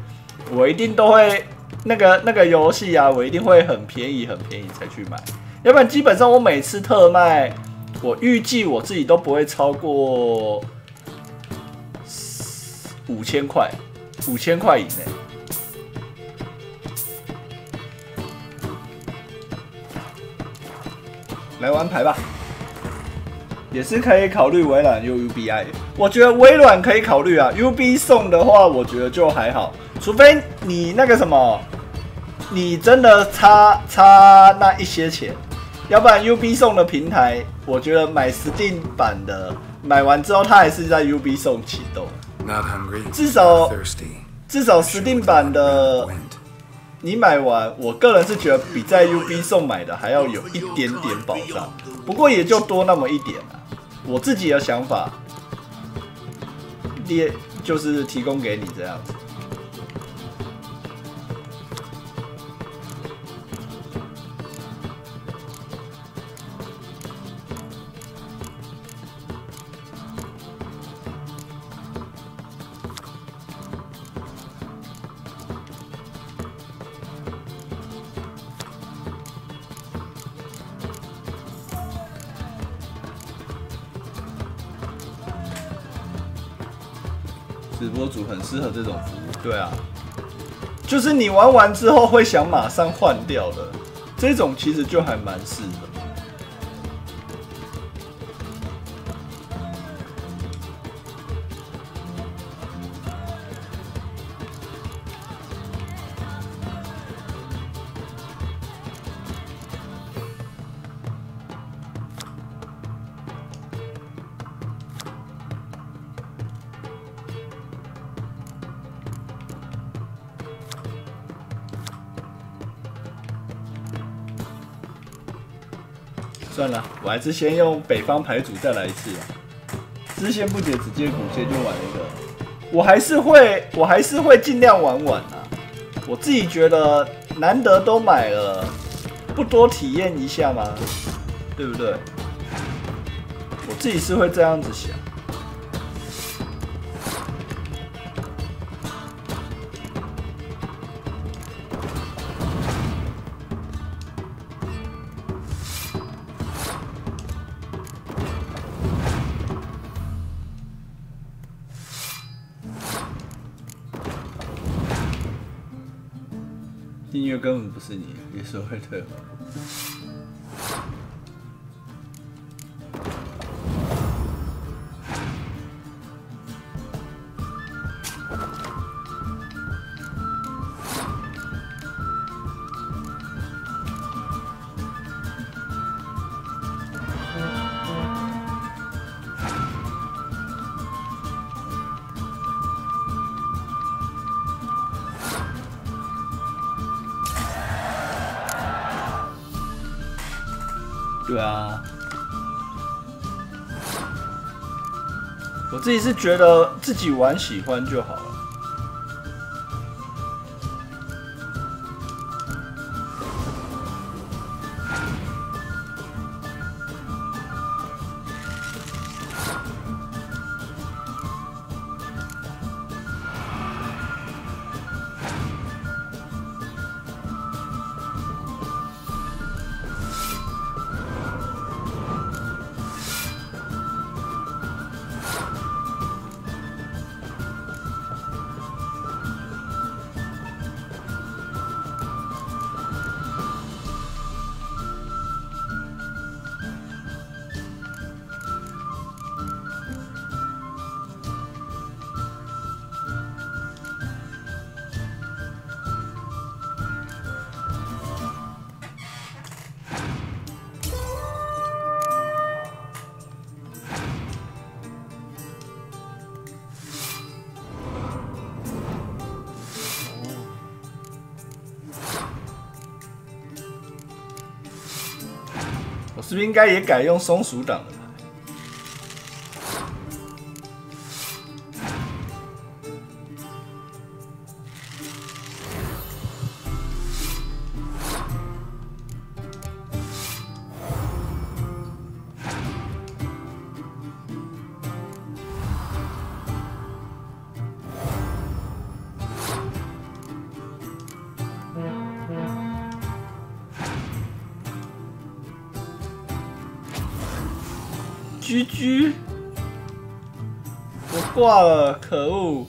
我一定都会那个游戏啊，我一定会很便宜才去买，要不然基本上我每次特卖。我预计我自己都不会超过5000块，5000块以内。来玩牌吧，也是可以考虑微软 UBI。我觉得微软可以考虑啊 ，UB 送的话，我觉得就还好，除非你那个什么，你真的差那一些钱。要不然 UB 送的平台，我觉得买 Steam 版的，买完之后它还是在 UB 送启动。至少 Steam 版的，你买完，我个人是觉得比在 UB 送买的还要有一点点保障，不过也就多那么一点啊。我自己的想法，就是提供给你这样子。直播主很适合这种服务，对啊，就是你玩完之后会想马上换掉的，这种其实就还蛮适合。算了，我还是先用北方牌组再来一次吧。支线不解，只接骨线就玩一个。我还是会尽量玩完啊。我自己觉得难得都买了，不多体验一下吗？对不对？我自己是会这样子想。订阅根本不是你，也是会退吗？对啊，我自己是觉得自己玩喜欢就好了。我是不是应该也改用松鼠党了？GG， 我挂了，可恶！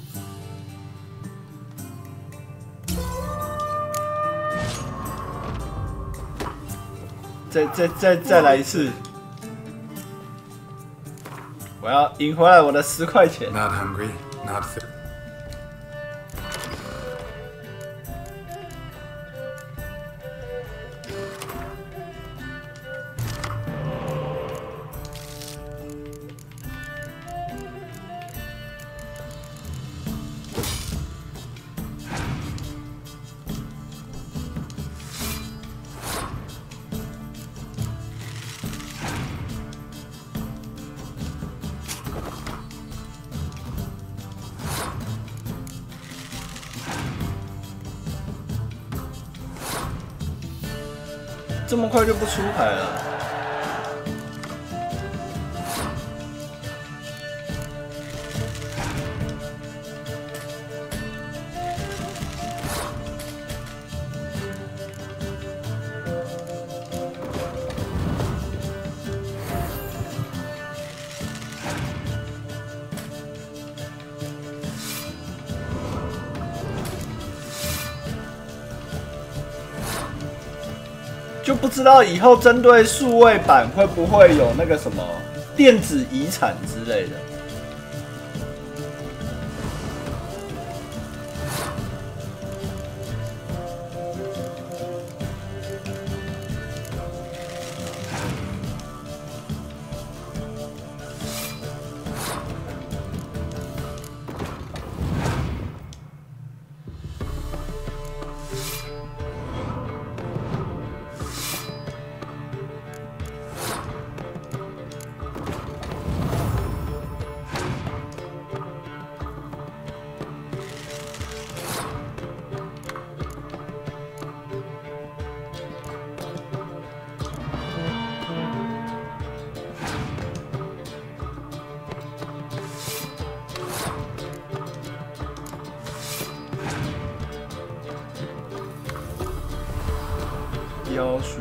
再来一次！我要赢回来我的10块钱。Not hungry, not thirsty. 这么快就不出牌了？就不知道以后针对数位版会不会有那个什么电子遗产之类的。妖书。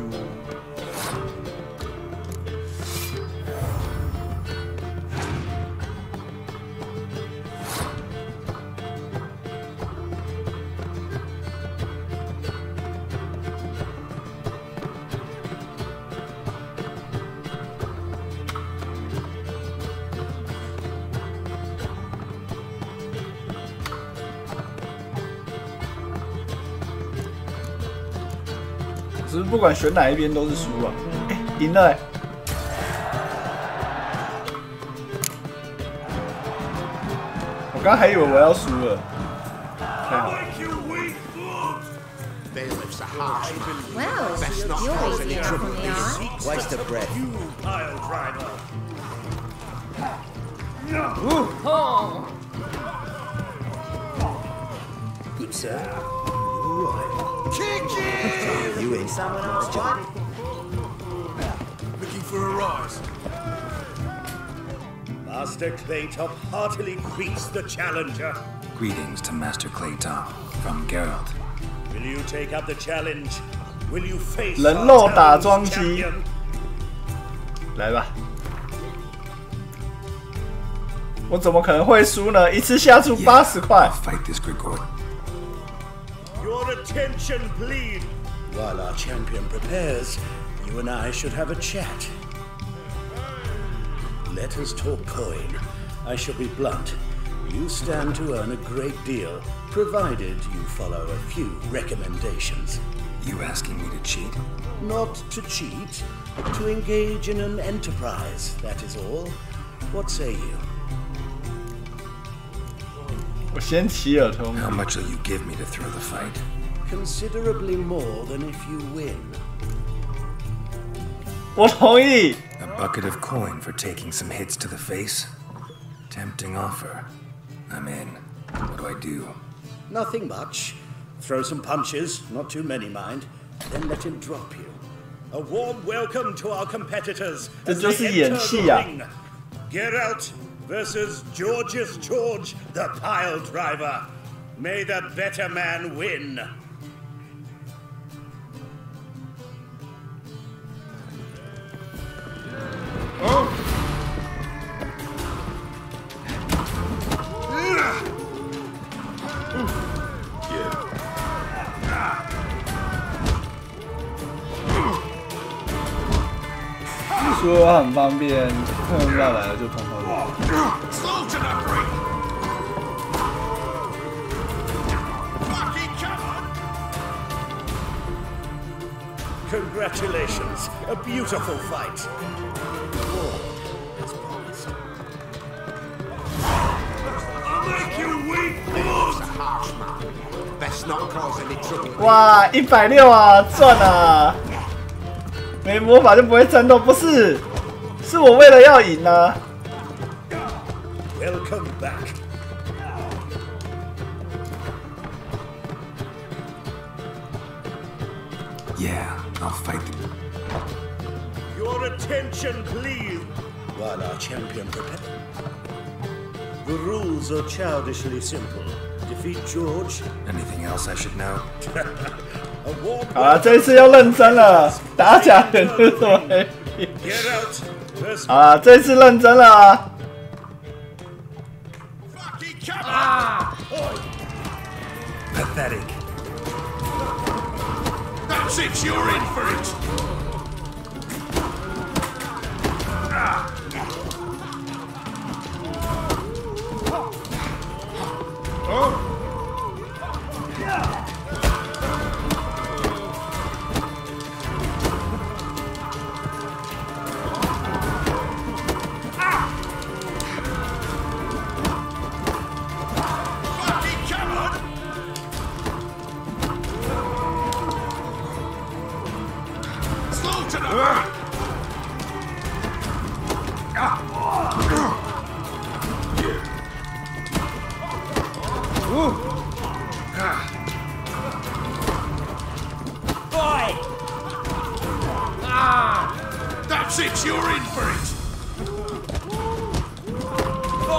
是不管选哪一边都是输啊？哎，赢了哎！我刚还以为我要输了，太好了。 Bailiff's a harsh man. Well, Best not you're cause any easier trouble. from the eye. Waste of breath. You pile driver. Oh. Good sir. All right. Kick it! You in? Nice job. Looking for a rise. Master Claytop heartily greets the challenger. Greetings to Master Claytop from Geralt. Will you take up the challenge? Will you face 人肉打桩机？来吧！我怎么可能会输呢？一次下注80块。Fight this Grigor. Your attention, please. While our champion prepares, you and I should have a chat. Let us talk coin. I shall be blunt. You stand to earn a great deal, provided you follow a few recommendations. You asking me to cheat? Not to cheat, to engage in an enterprise, that is all. What say you? 我先骑尔通。 How much will you give me to throw the fight? Considerably more than if you win. 我同意。 A bucket of coin for taking some hits to the face? Tempting offer. I'm in. What do I do? Nothing much. Throw some punches, not too many, mind. Then let him drop you. A warm welcome to our competitors. 这就是演戏啊！ Geralt versus George, the pile driver. May the better man win. Oh! Yeah. 说很方便，客人要来了就通通来。 Congratulations, a beautiful fight. I'll make you weep. Bailiff's a harsh man. Best not cause any trouble. 哇，160啊，赚啊！没魔法就不会战斗，不是？是我为了要赢啊！ Welcome back. Yeah, I'll fight the... Your attention, please. While our champion prepares. The rules are childishly simple. Defeat George. Anything else I should know? 好了，这一次要认真了，打假人是什么？好了，这一次认真了啊！ Pathetic. That's it, you're in for it. Oh! That's it, you're in for it.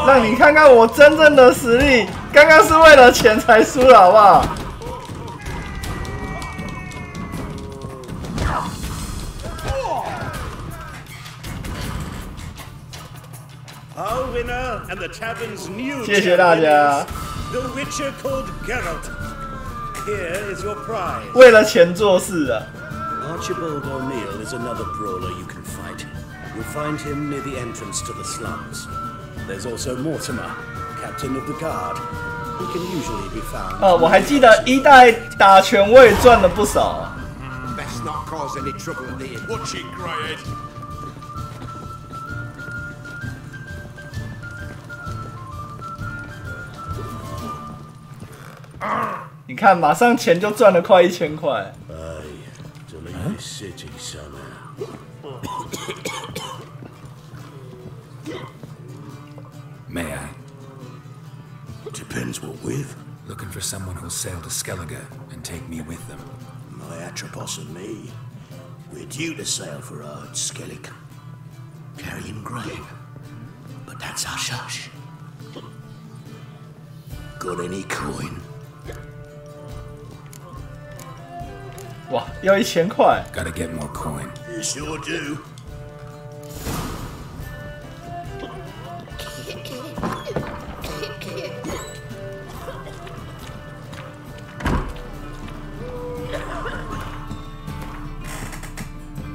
让你看看我真正的实力，刚刚是为了钱才输的，好不好？ Our winner and the tavern's new 谢谢大家。 The Witcher called Geralt. Here is your prize. 为了钱做事啊！ Archibald O'Neill is another brawler you can fight. You'll find him near the entrance to the slums. There's also Mortimer, captain of the guard. He can usually be found. 我还记得1代打拳我也赚了不少。 Best not cause any trouble at the inn. Watch it, Greyhead. 你看，马上钱就赚了快1000块。Aye, to leave this city somehow. May I? Depends what with. Looking for someone who'll sail to Skellige and take me with them. My Atropos and me. We're due to sail for Skellig, carrying grain. But that's hush-hush. Got any coin? 哇，要1000块。 Gotta get more coin. You sure do.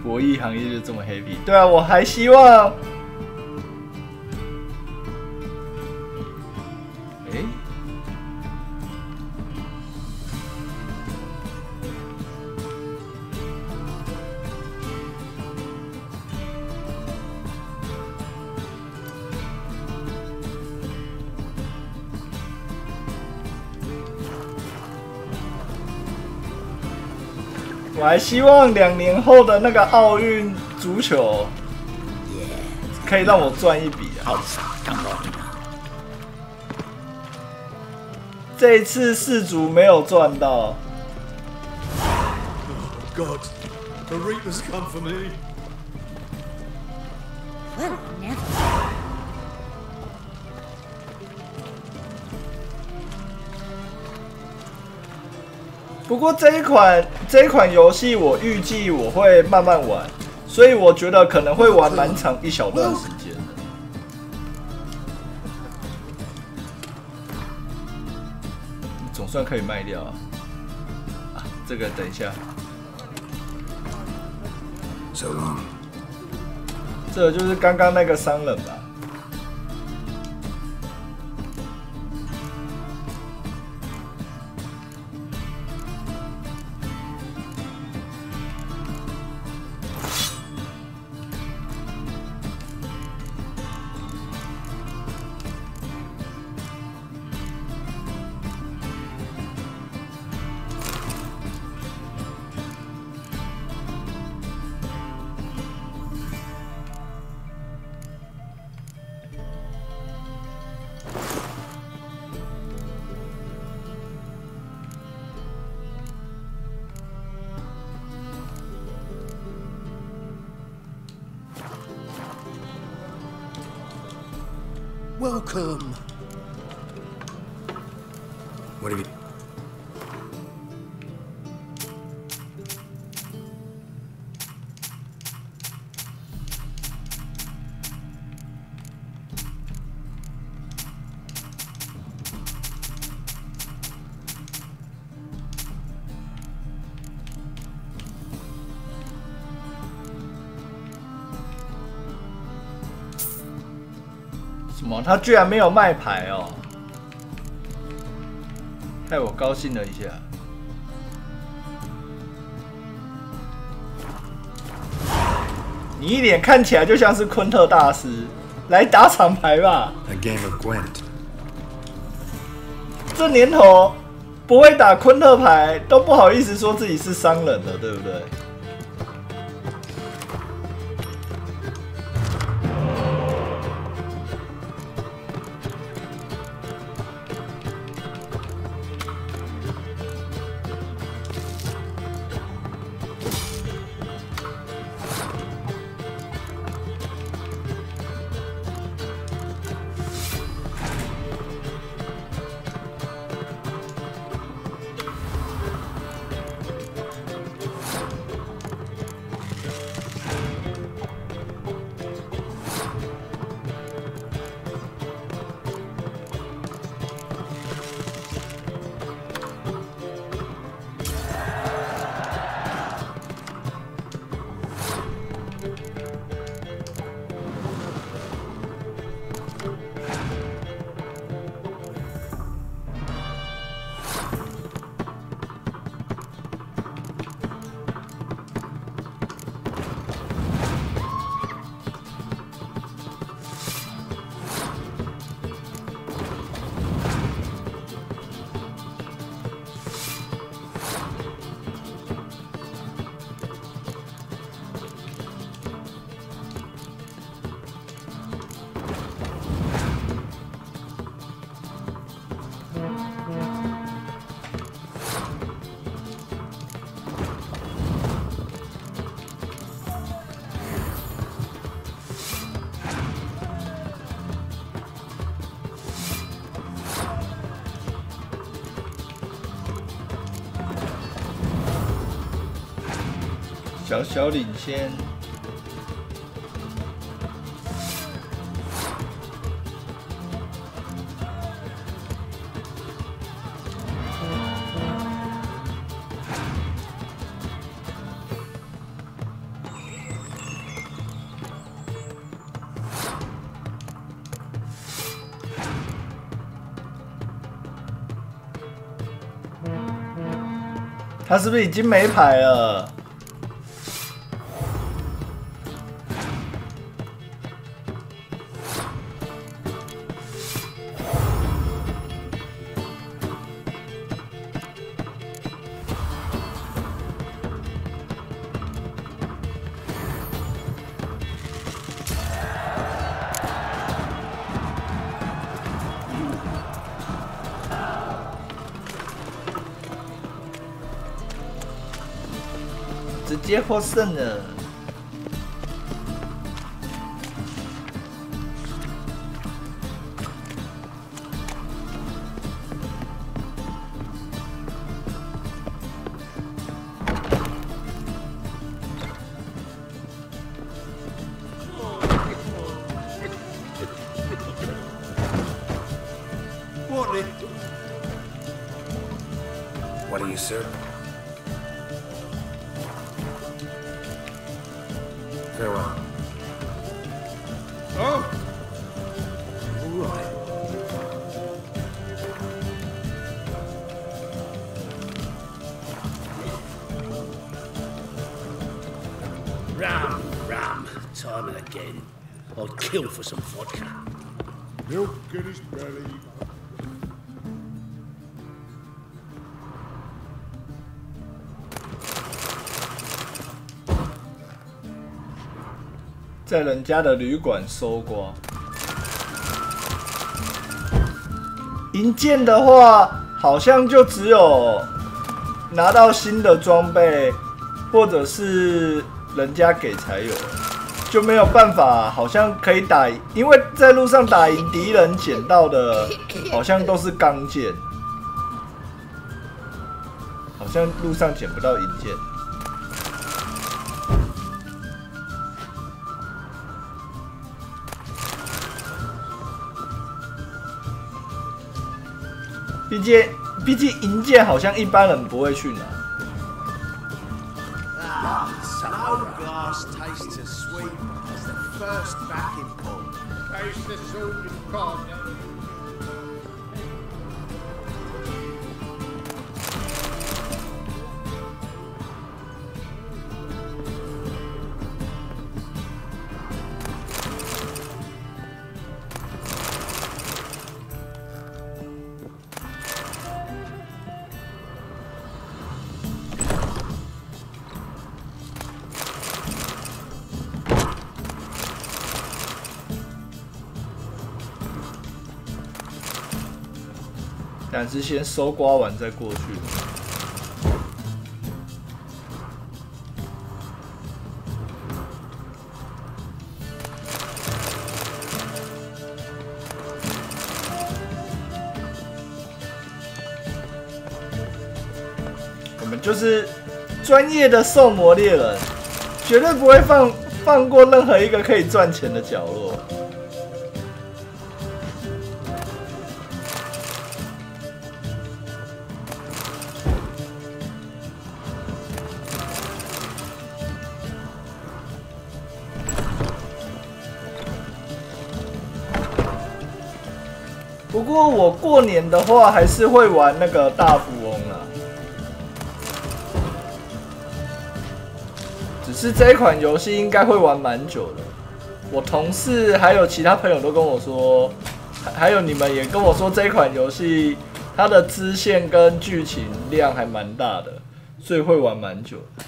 博弈行业就这么 heavy。对啊，我还希望，我还希望2年后的那个奥运足球可以让我赚一笔啊！这一次世足没有赚到。God, the Reapers come for me. Well, never. 不过这一款游戏，我预计我会慢慢玩，所以我觉得可能会玩蛮长一小段时间的。总算可以卖掉啊！这个等一下。So long. 这就是刚刚那个商人吧？Welcome. What have you... 什么？他居然没有卖牌哦，害我高兴了一下。你一脸看起来就像是昆特大师，来打场牌吧。A game of Gwent. 这年头不会打昆特牌，都不好意思说自己是商人了，对不对？小小领先。他是不是已经没牌了？直接获胜了。What do you serve? Farewell. Oh! All right. Ram, ram, time and again. I'd kill for some vodka. Milk in his belly. 在人家的旅馆搜刮。银剑的话，好像就只有拿到新的装备，或者是人家给才有，就没有办法，好像可以打，因为在路上打赢敌人捡到的，好像都是钢剑，好像路上捡不到银剑。毕竟银剑好像一般人不会去拿。No glass tastes as sweet as the first backing pull. Taste the salt and cod.但是先搜刮完再过去。我们就是专业的兽魔猎人，绝对不会放过任何一个可以赚钱的角落。不过我过年的话还是会玩那个大富翁啦，只是这一款游戏应该会玩蛮久的。我同事还有其他朋友都跟我说，还有你们也跟我说，这一款游戏它的支线跟剧情量还蛮大的，所以会玩蛮久的。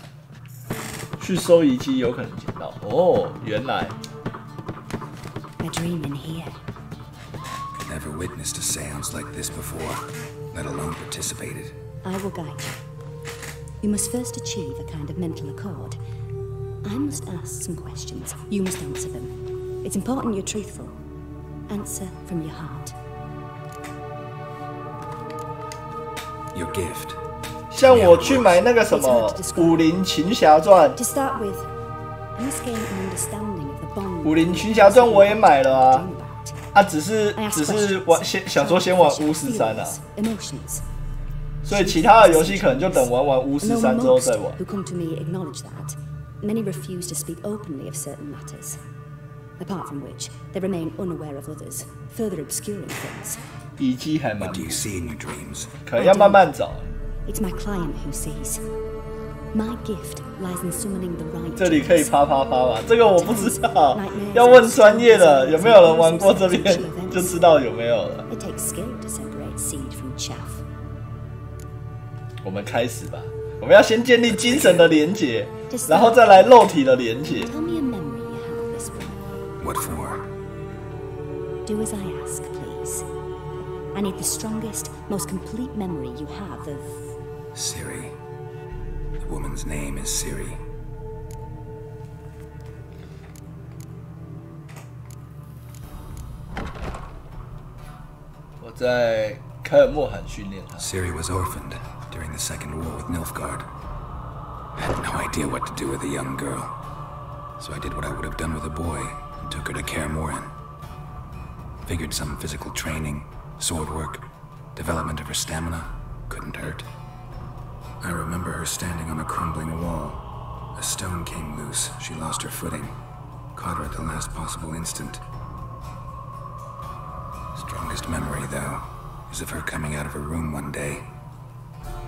去收遗机有可能捡到哦，原来。A dream in here. Never witnessed a seance like this before, let alone participated. I will guide you. You must first achieve a kind of mental accord. I must ask some questions. You must answer them. It's important you're truthful. Answer from your heart. Your gift. 像我去买那个什么《武林群侠传》，To start with, you gain an understanding of the bond. 《武林群侠传》我也买了啊，只是玩想说先玩巫师3啊，所以其他的游戏可能就等玩完巫师3之后再玩。 Who come to me acknowledge that many refuse to speak openly of certain matters. Apart from which, they remain unaware of others, further obscuring things. 遗迹还蛮 What do you see in your dreams? 可能要慢慢找。 It's my client who sees. My gift lies in summoning the right. 这里可以啪啪啪吧？这个我不知道，要问专业的，有没有人玩过这边就知道有没有了。 It takes skill to separate seed from chaff. 我们开始吧，我们要先建立精神的连结，然后再来肉体的连结。 Tell me a memory you have of this woman. What for? Do as I ask, please. I need the strongest, most complete memory you have of Siri. The woman's name is Siri. 我在凯尔莫罕训练他。 Siri was orphaned during the Second War with Nilfgaard. I had no idea what to do with a young girl, so I did what I would have done with a boy and took her to Kaer Morhen. Figured some physical training, sword work, development of her stamina couldn't hurt. I remember her standing on a crumbling wall. A stone came loose. She lost her footing. Caught her at the last possible instant. Strongest memory, though, is of her coming out of her room one day,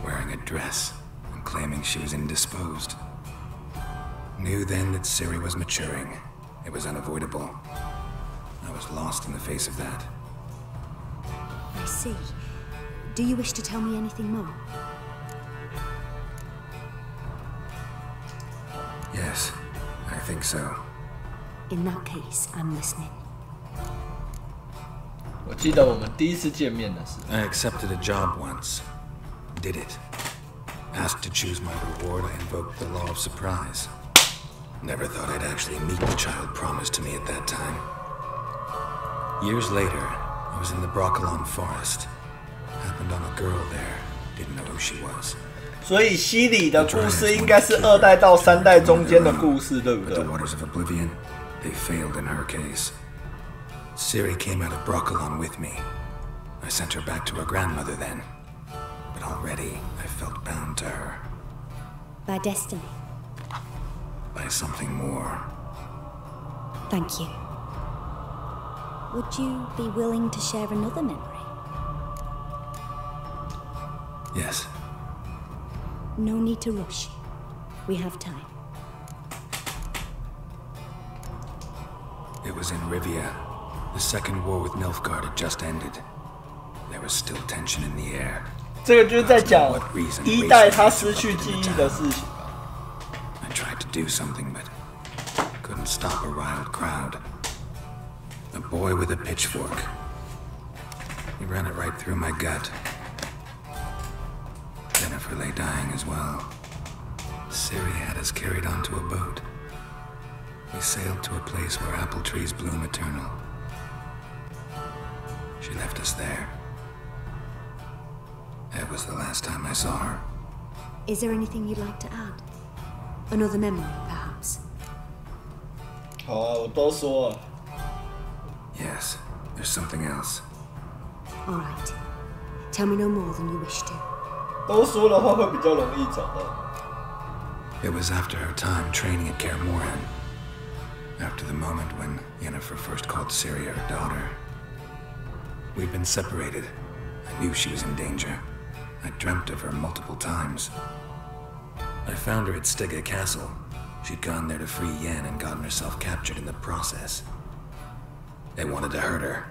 wearing a dress and claiming she was indisposed. Knew then that Siri was maturing. It was unavoidable. I was lost in the face of that. I see. Do you wish to tell me anything more? Yes, I think so. In that case, I'm listening. 我记得我们第一次见面的时候， I accepted a job once. Did it. Asked to choose my reward, I invoked the law of surprise. Never thought I'd actually meet the child promised to me at that time. Years later, I was in the Broccolon forest. Happened on a girl there. Didn't know who she was. 所以西里的故事应该是2代到3代中间的故事，对不 But 对 the waters of oblivion, they failed in her case. Siri came out of Broccolon with me. I sent her back to her grandmother then. But already, I felt bound to her. By destiny. By something more. Thank you. Would you be willing to share another memory? Yes. No need to rush. We have time. It was in Rivia. The second war with Nilfgaard had just ended. There was still tension in the air. 这个就是在讲1代他失去记忆的事情。 I tried to do something, but couldn't stop a riled crowd. A boy with a pitchfork. He ran it right through my gut. Jennifer lay dying as well. Siri had us carried onto a boat. We sailed to a place where apple trees bloom eternal. She left us there. That was the last time I saw her. Is there anything you'd like to add? Another memory, perhaps? 好啊，我都说了。 Yes, there's something else. All right. Tell me no more than you wish to. 都说的话会比较容易找到。 It was after her time training at Kaer Morhen. After the moment when Yennefer first called Ciri her daughter. We'd been separated. I knew she was in danger. I dreamt of her multiple times. I found her at Stege Castle. She'd gone there to free Yen and gotten herself captured in the process. They wanted to hurt her.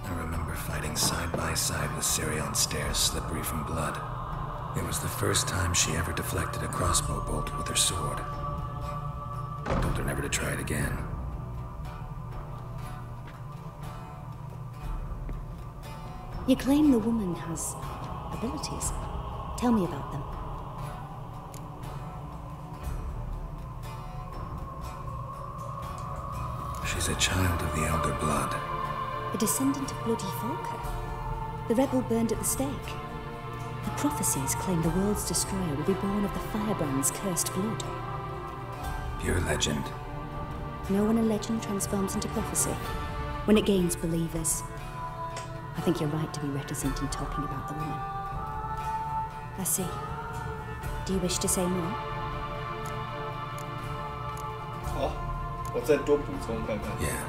I remember fighting side by side with Ciri on stairs slippery from blood. It was the first time she ever deflected a crossbow bolt with her sword. I told her never to try it again. You claim the woman has abilities. Tell me about them. She's a child of the Elder Blood. A descendant of bloody Falker. The rebel burned at the stake. The prophecies claim the world's destroyer will be born of the firebrand's cursed blood. Pure legend. Know when a legend transforms into prophecy? When it gains believers. I think you're right to be reticent in talking about the woman. I see. Do you wish to say more? 好，我再多补充看看。 Yeah,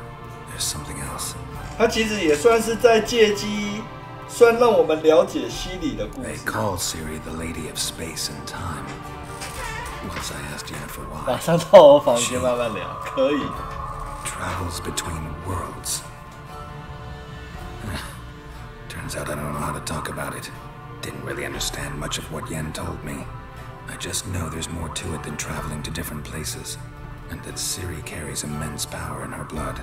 there's something else. 它其实也算是在借机，算让我们了解西里的故 They 事。 call Siri the Lady of Space and Time. Once I asked Yennefer 马 why. 上到我房间慢慢聊，可以。 Travels between worlds. Turns out I don't know how to talk about it. Didn't really understand much of what Yen told me. I just know there's more to it than traveling to different places, and that Siri carries immense power in her blood.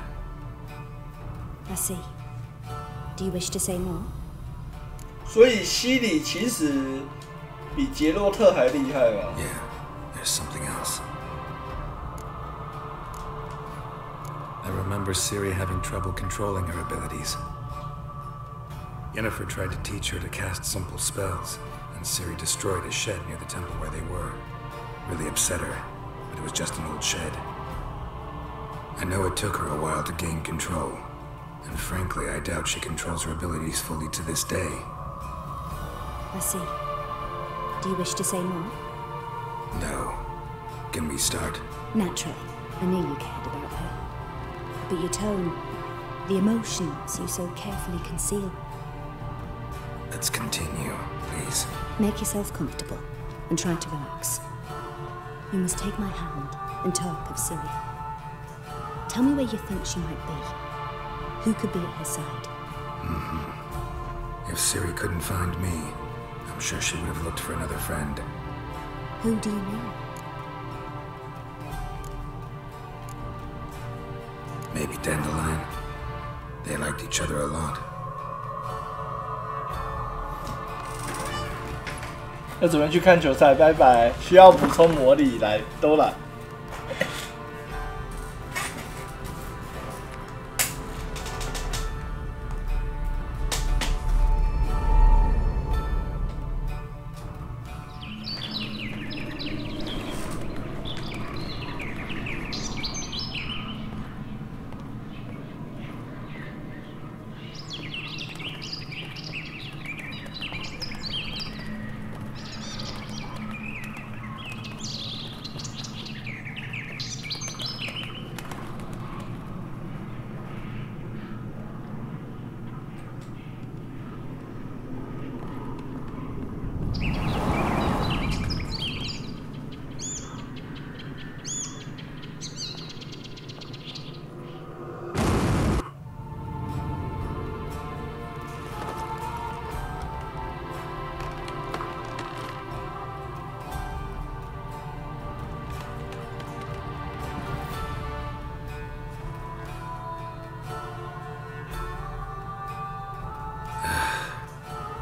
I see. Do you wish to say more? 所以西里其实比杰洛特还厉害嘛？ Yeah, there's something else. I remember Siri having trouble controlling her abilities. Yennefer tried to teach her to cast simple spells, and Siri destroyed a shed near the temple where they were. Really upset her, but it was just an old shed. I know it took her a while to gain control, and frankly, I doubt she controls her abilities fully to this day. I see. Do you wish to say more? No. Can we start? Naturally. I knew you cared about her. But your tone, the emotions you so carefully conceal. Let's continue, please. Make yourself comfortable and try to relax. You must take my hand and talk of Siri. Tell me where you think she might be. Who could be at her side? If Siri couldn't find me, I'm sure she would have looked for another friend. Who do you mean? Maybe Dandelion. They liked each other a lot. 要怎么去看球赛？拜拜。需要补充魔力来都来。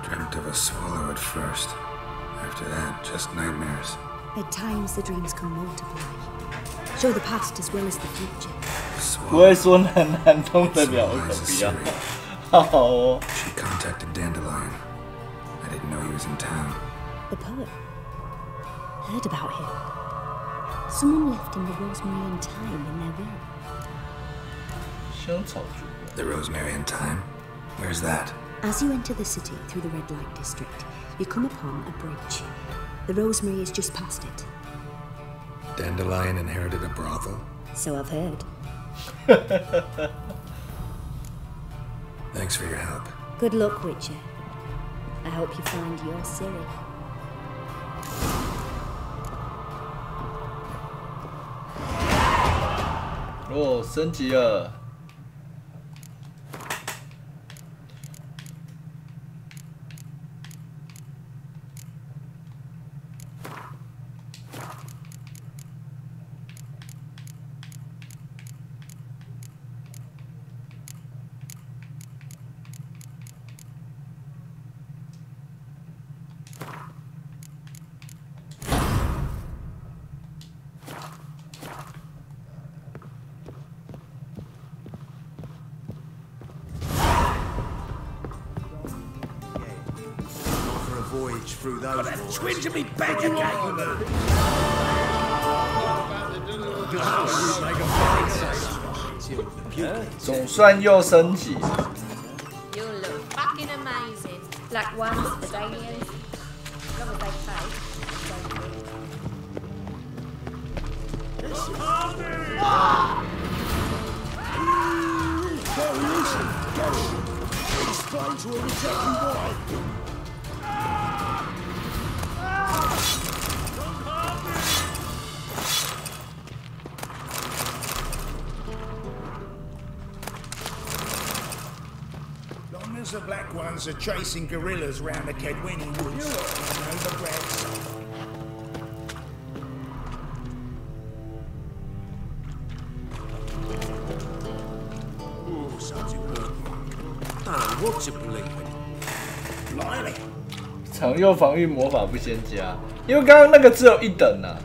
Dreamt of a swallow at first. After that, just nightmares. At times, the dreams come multiply. Show the past as well as the future. 不会说南东的鸟可不要。好哦。 She contacted Dandelion. I didn't know he was in town. The poet. Heard about him. Someone left him the rosemary and thyme in their will. 香草竹。 The Rosemary and Thyme? Where's that? As you enter the city through the red light district, you come upon a bridge. The rosemary is just past it. Dandelion inherited a brothel? So I've heard. Thanks for your help. Good luck, Witcher. I hope you find your Siri. 哦，升级了。voyage through those waters. Twinge me back again. You 总算又升级。 You look fucking amazing. Like ones for aliens. As long as they pay. Explain to him exactly why. Long as the black ones are chasing gorillas round the Kedwini woods, I know the Brad's Oh, such a good one. Ah, what's a believing? Blimey. 常用防御魔法不先加，因为刚刚那个只有1等啊，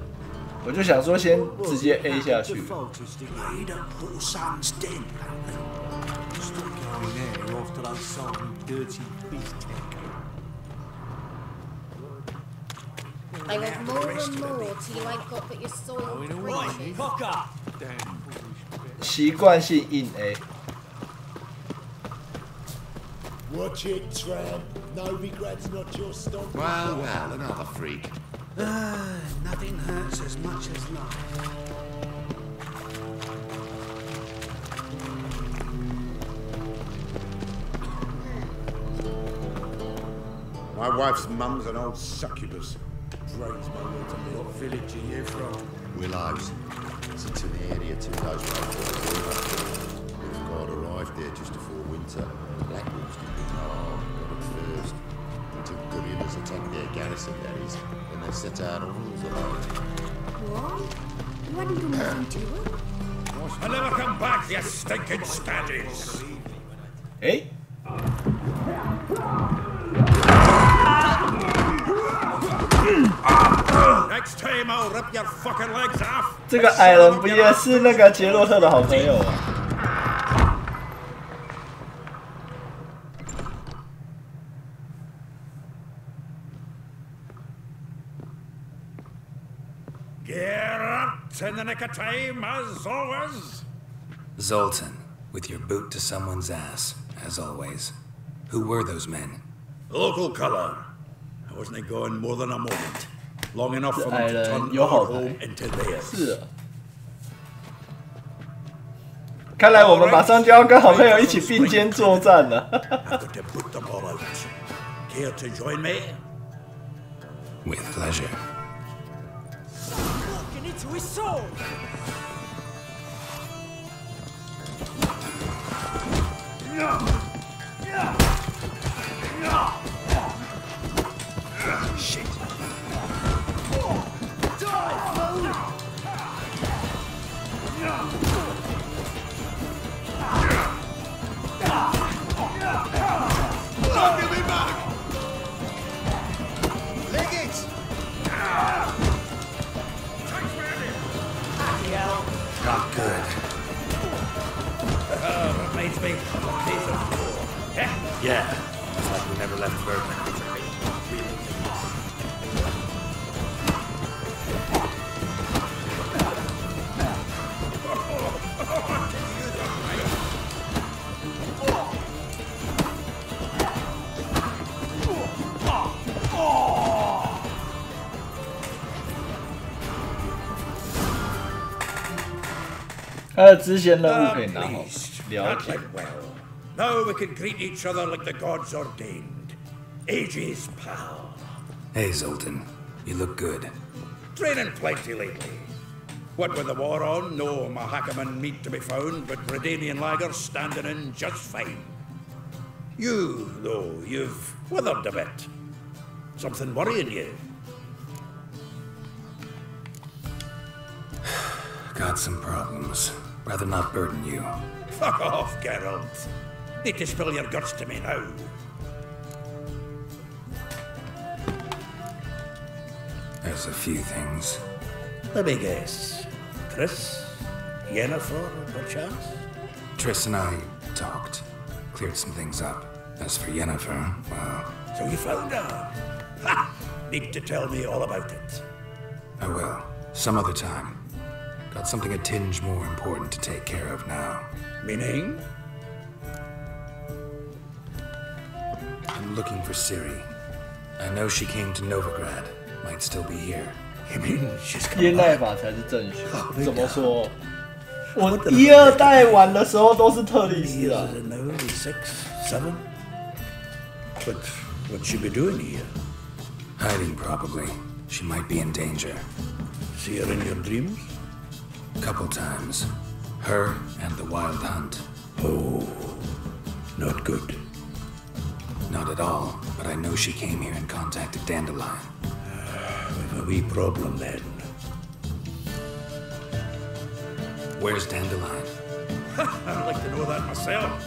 我就想说先直接 A 下去。 Made a poor son's den. Stop going there after those some dirty beast They want more and more till you ain't got but your soiled creatures. Cock up! Damn. 习惯性硬 A。 Watch it, tramp. Novigrad's not your stock. Well, well, another freak. Nothing hurts as much as life. My wife's mum's an old succubus. Drains my water. What village are you from? Willows. Sits in the area 2 days away from the river. Little guard arrived there just before winter. Black wolves didn't know. Got at first. Until gorillas attacked their garrison, that is. Then they set out on rules alone. What? You hadn't done nothing to it? I'll never come back, you stinking standards. Hey. Next time I'll rip your fucking legs off. 这个矮人不也是那个杰洛特的好朋友吗？ Get up in the nick of time, as always. Zoltan, with your boot to someone's ass, as always. Who were those men? Local colour. I wasn't going more than a moment. Long enough for 矮 them to 人 turn 有 our 好 home 牌， into theirs. 是啊。看来我们马上就要跟好朋友一起并肩作战了。 I've got to put them all out. Care to join me? With pleasure. Walking into his soul! Shit. Don't give me back! Leg it! Not good. Reminds me of a case of war. Yeah, it's like we never left Bergman.他的支线任务可以拿好，了 That 解。 went well. Now we can greet each other like the gods ordained. Ages, pal. Hey, Zoltan, you look good. Training plenty lately. What with the war on, no Mahakaman meat to be found, but Redanian lagers standing in just fine. You, though, you've withered a bit. Something worrying you? Got some problems. Rather not burden you. Fuck off, Geralt. Need to spill your guts to me now. There's a few things. Let me guess. Triss? Yennefer, perchance? Triss and I talked. Cleared some things up. As for Yennefer, well... So you found her? Ha! Need to tell me all about it. I will. Some other time. Got something a tinge more important to take care of now. Meaning? I'm looking for Ciri. I know she came to Novigrad. Might still be here. You mean she's come 业奈法才是正选。怎么说？我1、2代玩的时候都是特莉丝啊。 6, 7. But what'd she be doing here? Hiding, probably. She might be in danger. See her in your dreams? Couple times. Her and the Wild Hunt. Oh, not good. Not at all, but I know she came here and contacted Dandelion. We've a wee problem then. Where's Dandelion? I'd like to know that myself.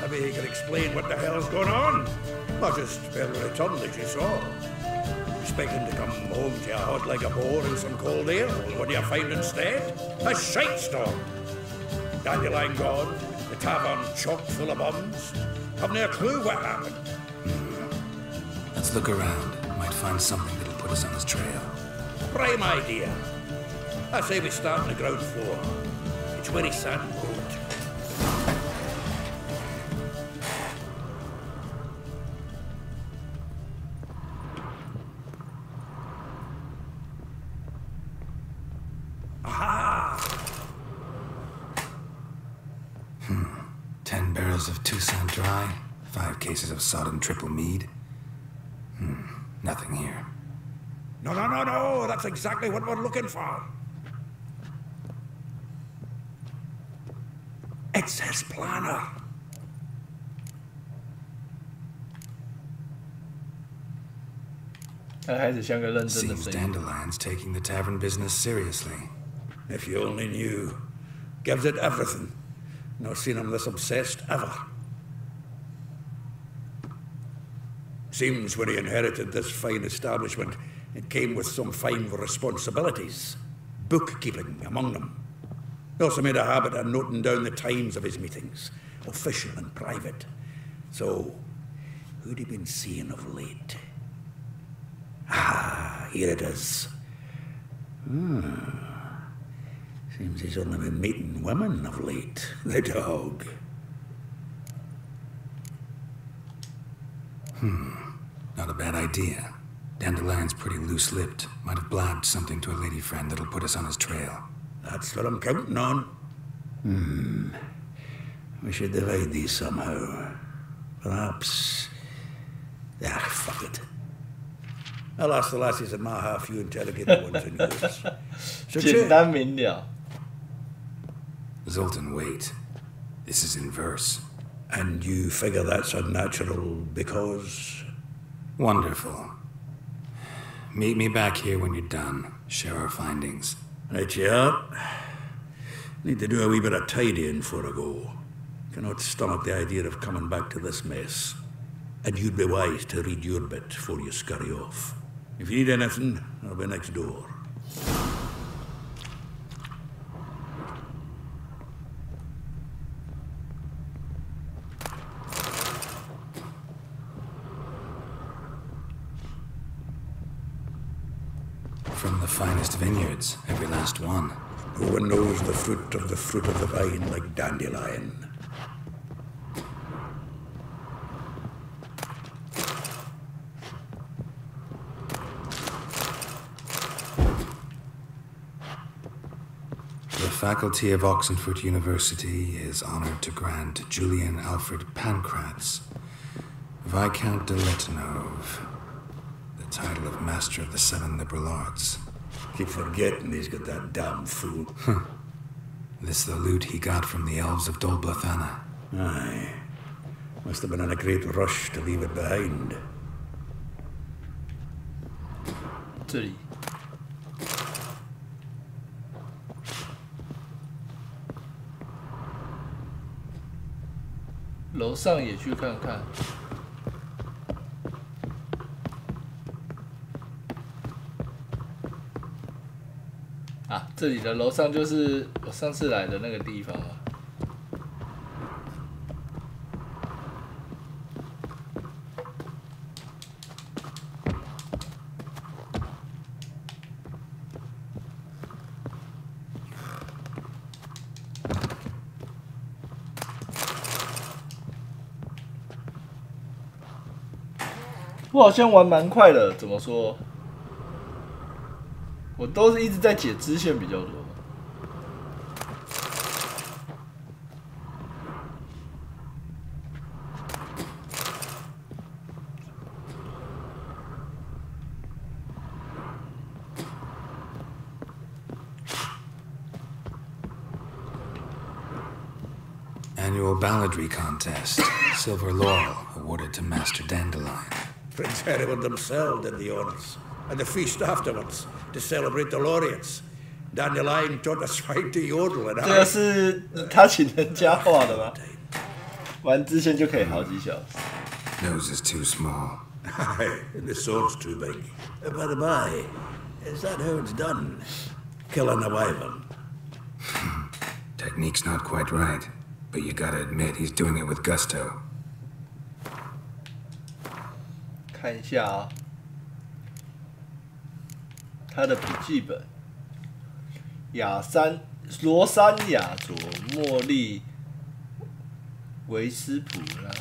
Maybe he could explain what the hell's going on. Or just better return as you saw. Expecting to come home to you hot like a boar and some cold ale. What do you find instead? A shite storm. Dandelion gone, the tavern chock full of bums. Haven't a clue what happened. Let's look around. Might find something that'll put us on his trail. Prime idea. I say we start on the ground floor. It's where he's sat and wrote. Aha! 10 barrels of Toussaint Dry, 5 cases of sodden triple mead. Nothing here. No, no, no, no! That's exactly what we're looking for. It's his planner. Seems Dandelion's taking the tavern business seriously. If you only knew. Gives it everything. Not seen him this obsessed ever. Seems when he inherited this fine establishment, it came with some fine responsibilities. Bookkeeping among them. He also made a habit of noting down the times of his meetings, official and private. So, who'd he been seeing of late? Ah, here it is. Seems he's only been meeting women of late. The dog. Not a bad idea. Dandelion's pretty loose-lipped. Might have blabbed something to a lady friend that'll put us on his trail. That's what I'm counting on. We should divide these somehow. Perhaps... Ah, fuck it. I'll ask the lassies in my half, you interrogate the ones in yours.简单明了. Zoltan, wait. This is in verse. And you figure that's unnatural because... Wonderful. Meet me back here when you're done. Share our findings. Right, yeah. Need to do a wee bit of tidying before I go. Cannot stomach the idea of coming back to this mess. And you'd be wise to read your bit before you scurry off. If you need anything, I'll be next door. From the finest vineyards, every last one. No one knows the fruit of the vine like Dandelion. The faculty of Oxenford University is honored to grant Julian Alfred Pancratz, Viscount de Letonov, the title of Master of the Seven Liberal Arts. Keep forgetting he's got that damn fool. This the loot he got from the elves of Dol Blathanna. Aye. Must have been in a great rush to leave it behind. 这里。楼上也去看看。啊，这里的楼上就是我上次来的那个地方啊。我好像玩蛮快的，怎么说？我都是一直在解支线比较多。Annual balladry contest. Silver laurel awarded to Master Dandelion. Prince Hereward himself did the honors, and the feast afterwards to celebrate the laureates. Dandelion taught a swine to yodel, and 这个是他请人家画的吗？玩支线就可以好几小时。Nose is too small. Aye, and the sword's too big. By the by, is that how it's done? Killing a wyvern. Technique's not quite right, but you gotta admit he's doing it with gusto. 看一下啊，他的笔记本，罗山雅佐茉莉维斯普拉。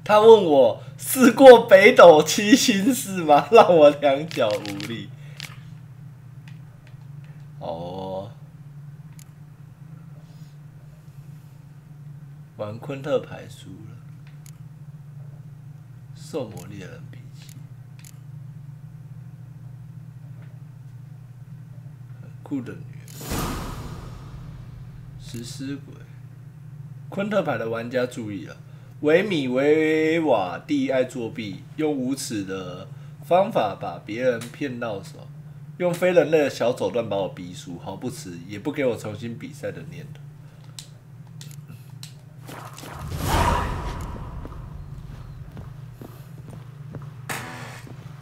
他问我试过北斗七星式吗？让我两脚无力。哦，玩昆特牌输了。兽魔猎人笔记，很酷的女人，食尸鬼。昆特牌的玩家注意了，维米维瓦蒂爱作弊，用无耻的方法把别人骗到手，用非人类的小手段把我逼输，毫不迟疑，也不给我重新比赛的念头。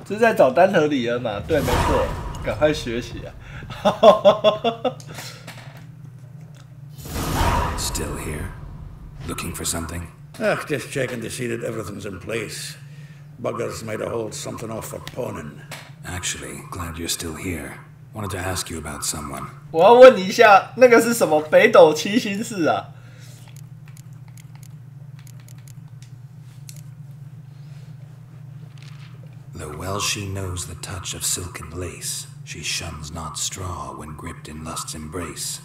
这是在找丹和里恩嘛？对，没错，赶快学起来。Still here? Looking for something? Just checking to see that everything's in place. Buggers might have hauled something off for pawning. Actually, glad you're still here. Wanted to ask you about someone. 我要问你一下，那个是什么北斗七星式啊？ Though well she knows the touch of silken lace, she shuns not straw when gripped in lust's embrace.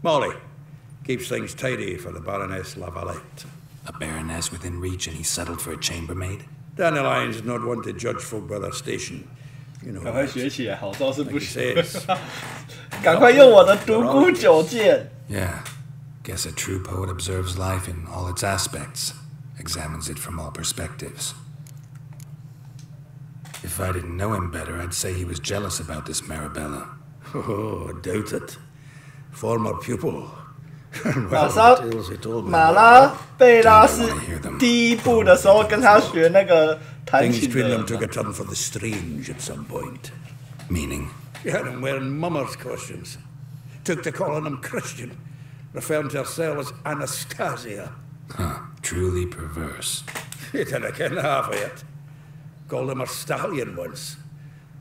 Molly keeps things tidy for the Baroness Lavalette. A baroness within reach, and he settled for a chambermaid? Dandelion's not one to judge folk by their station. You know. 赶快学起来，好招式不行。 Like he says. 赶快用我的独孤九剑。 Yeah. Guess a true poet observes life in all its aspects, examines it from all perspectives. If I didn't know him better, I'd say he was jealous about this Marabella. Oh, doubt it. Former pupil. 马拉贝拉是第一部的时候跟他学那个弹琴 Things between 的 them took a turn for the strange at some point. Meaning? She had him wearing mummers' costumes. Took to calling him Christian, referring to herself as Anastasia. Huh. Truly perverse. He didn't ken half of it. Called him a stallion once.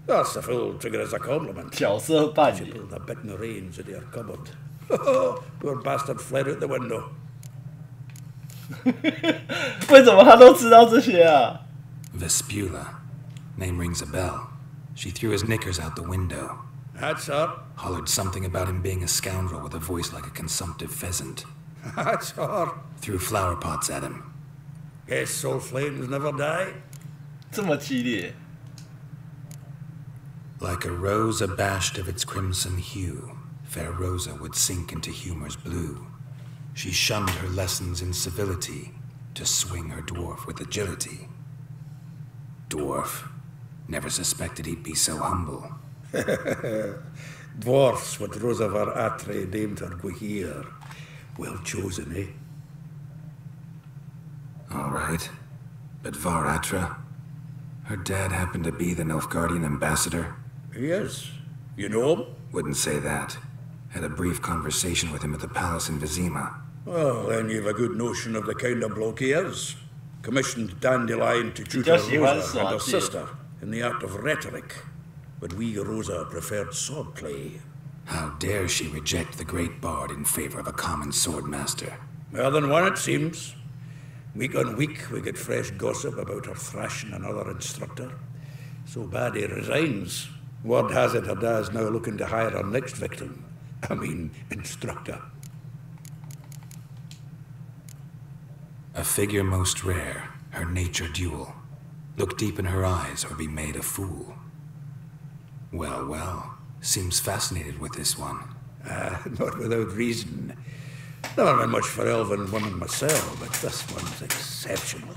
That's a fool took it as a compliment. 角色扮演 She pulled a bit in the reins into her cupboard. Poor bastard fled out the window. 为什么他都知道这些啊？ Vespula. Name rings a bell. She threw his knickers out the window. That's her. Hollered something about him being a scoundrel with a voice like a consumptive pheasant. That's her. Threw flower pots at him. Guess soul flames never die. 这么激烈。 Like a rose abashed of its crimson hue, fair Rosa would sink into humor's blue. She shunned her lessons in civility to swing her dwarf with agility. Dwarf. Never suspected he'd be so humble. Dwarfs what Rosa var Atre named her Guihir. Well chosen, eh? All right. But Varatra? Her dad happened to be the Nilfgaardian ambassador? He is. You know him? Wouldn't say that. Had a brief conversation with him at the palace in Vizima. Well, then you've a good notion of the kind of bloke he is. Commissioned Dandelion to tutor Rosa and her sister in the art of rhetoric. But we, Rosa, preferred swordplay. How dare she reject the great bard in favor of a common swordmaster? More than one, it seems. Week on week, we get fresh gossip about her thrashing another instructor. So bad he resigns. Word has it her dad's now looking to hire her next victim. I mean, instructor. A figure most rare, her nature dual. Look deep in her eyes or be made a fool. Well, well, seems fascinated with this one. Not without reason. Never been much for elven women myself, but this one's exceptional.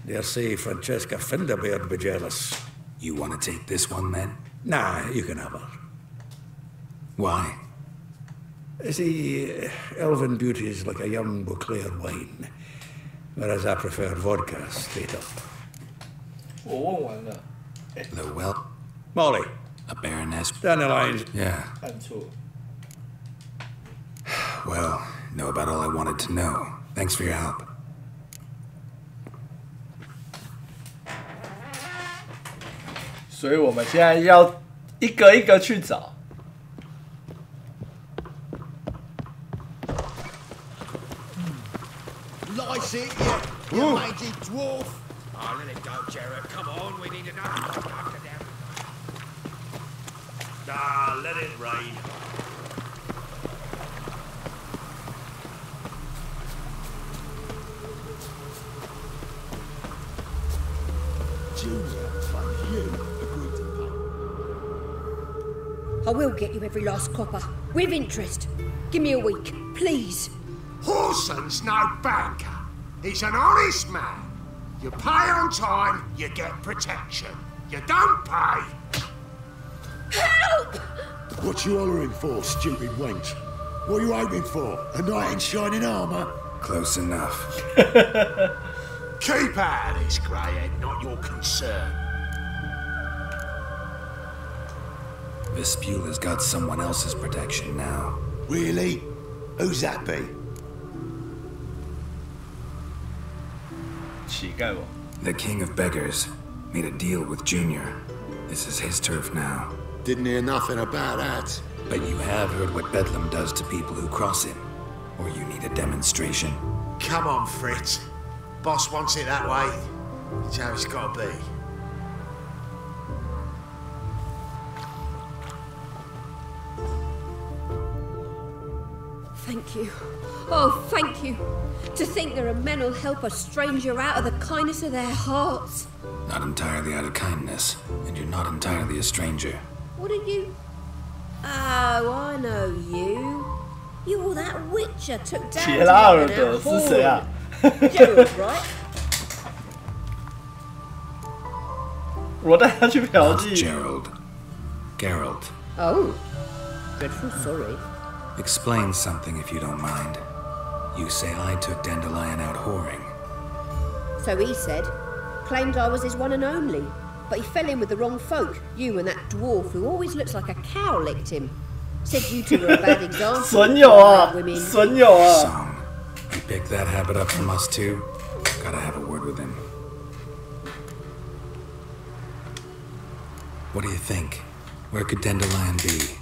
Dare say Francesca Finderbeard be jealous. You want to take this one, then? Nah, you can have her. Why? See, elven beauty's like a young Beauclair wine, whereas I prefer vodka straight up. 我问完了。 The well? Molly. A baroness? Dandelions. Yeah. 按错。 Well, know about all I wanted to know. Thanks for your help. 所以我们现在要一个一个去找。 Lice it, you mangy dwarf. Oh, let it go, Jared. Come on, we need another doctor down. Ah, let it rain. Junior, thank you. Agreed to pay. I will get you every last copper, with interest. Give me a week, please. Horson's no banker. He's an honest man. You pay on time, you get protection. You don't pay. Help! What you hollering for, stupid wench? What are you hoping for? A knight in shining armour? Close enough. Keep out of this, greyhead, not your concern. Vespula's got someone else's protection now. Really? Who's that be? The King of Beggars made a deal with Junior. This is his turf now. Didn't hear nothing about that. But you have heard what Bedlam does to people who cross him. Or you need a demonstration. Come on, Fritz. Boss wants it that way. It's how it's got to be. Thank you. Oh, thank you. To think there are men who'll help a stranger out of the kindness of their hearts. Not entirely out of kindness, and you're not entirely a stranger. What are you? Oh, I know you. You were that witcher took down to out hall. Gerald, right? 我带他去嫖妓。Gerald. Geralt. Oh. Dreadful sorry. Explain something if you don't mind. You say I took Dandelion out whoring. So he said. Claimed I was his one and only. But he fell in with the wrong folk. You and that dwarf who always looks like a cow licked him. Said you two were a bad example. 损友啊，损友啊。 Song. You picked that habit up from us too? Gotta have a word with him. What do you think? Where could Dandelion be?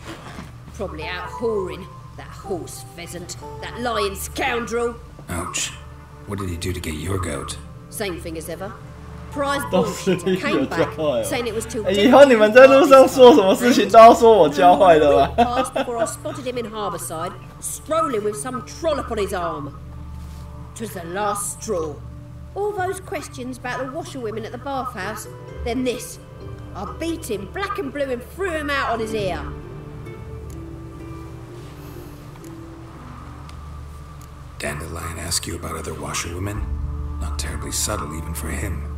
Probably out whoring. That horse pheasant. That lying scoundrel. Ouch. What did he do to get your goat? Same thing as ever. Prize bullshit came back, saying it was too 以后你们在路上说什么事情都要说我教坏的吗？ Past before I spotted him in Harbourside, strolling with some trollop on his arm. 'Twas the last straw. All those questions about the washerwomen at the bathhouse, then this. I beat him black and blue and threw him out on his ear. Dandelion ask you about other washerwomen? Not terribly subtle even for him.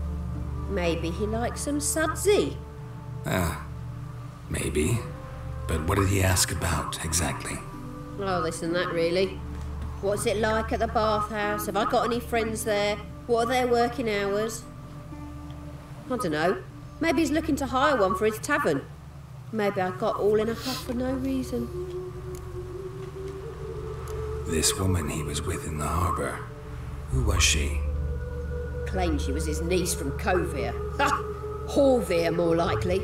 Maybe he likes some sudsy. Maybe. But what did he ask about, exactly? Oh, this and that, really. What's it like at the bathhouse? Have I got any friends there? What are their working hours? I don't know. Maybe he's looking to hire one for his tavern. Maybe I got all in a huff for no reason. This woman he was with in the harbour. Who was she? Claimed she was his niece from Covere. Ha! Horvere, more likely.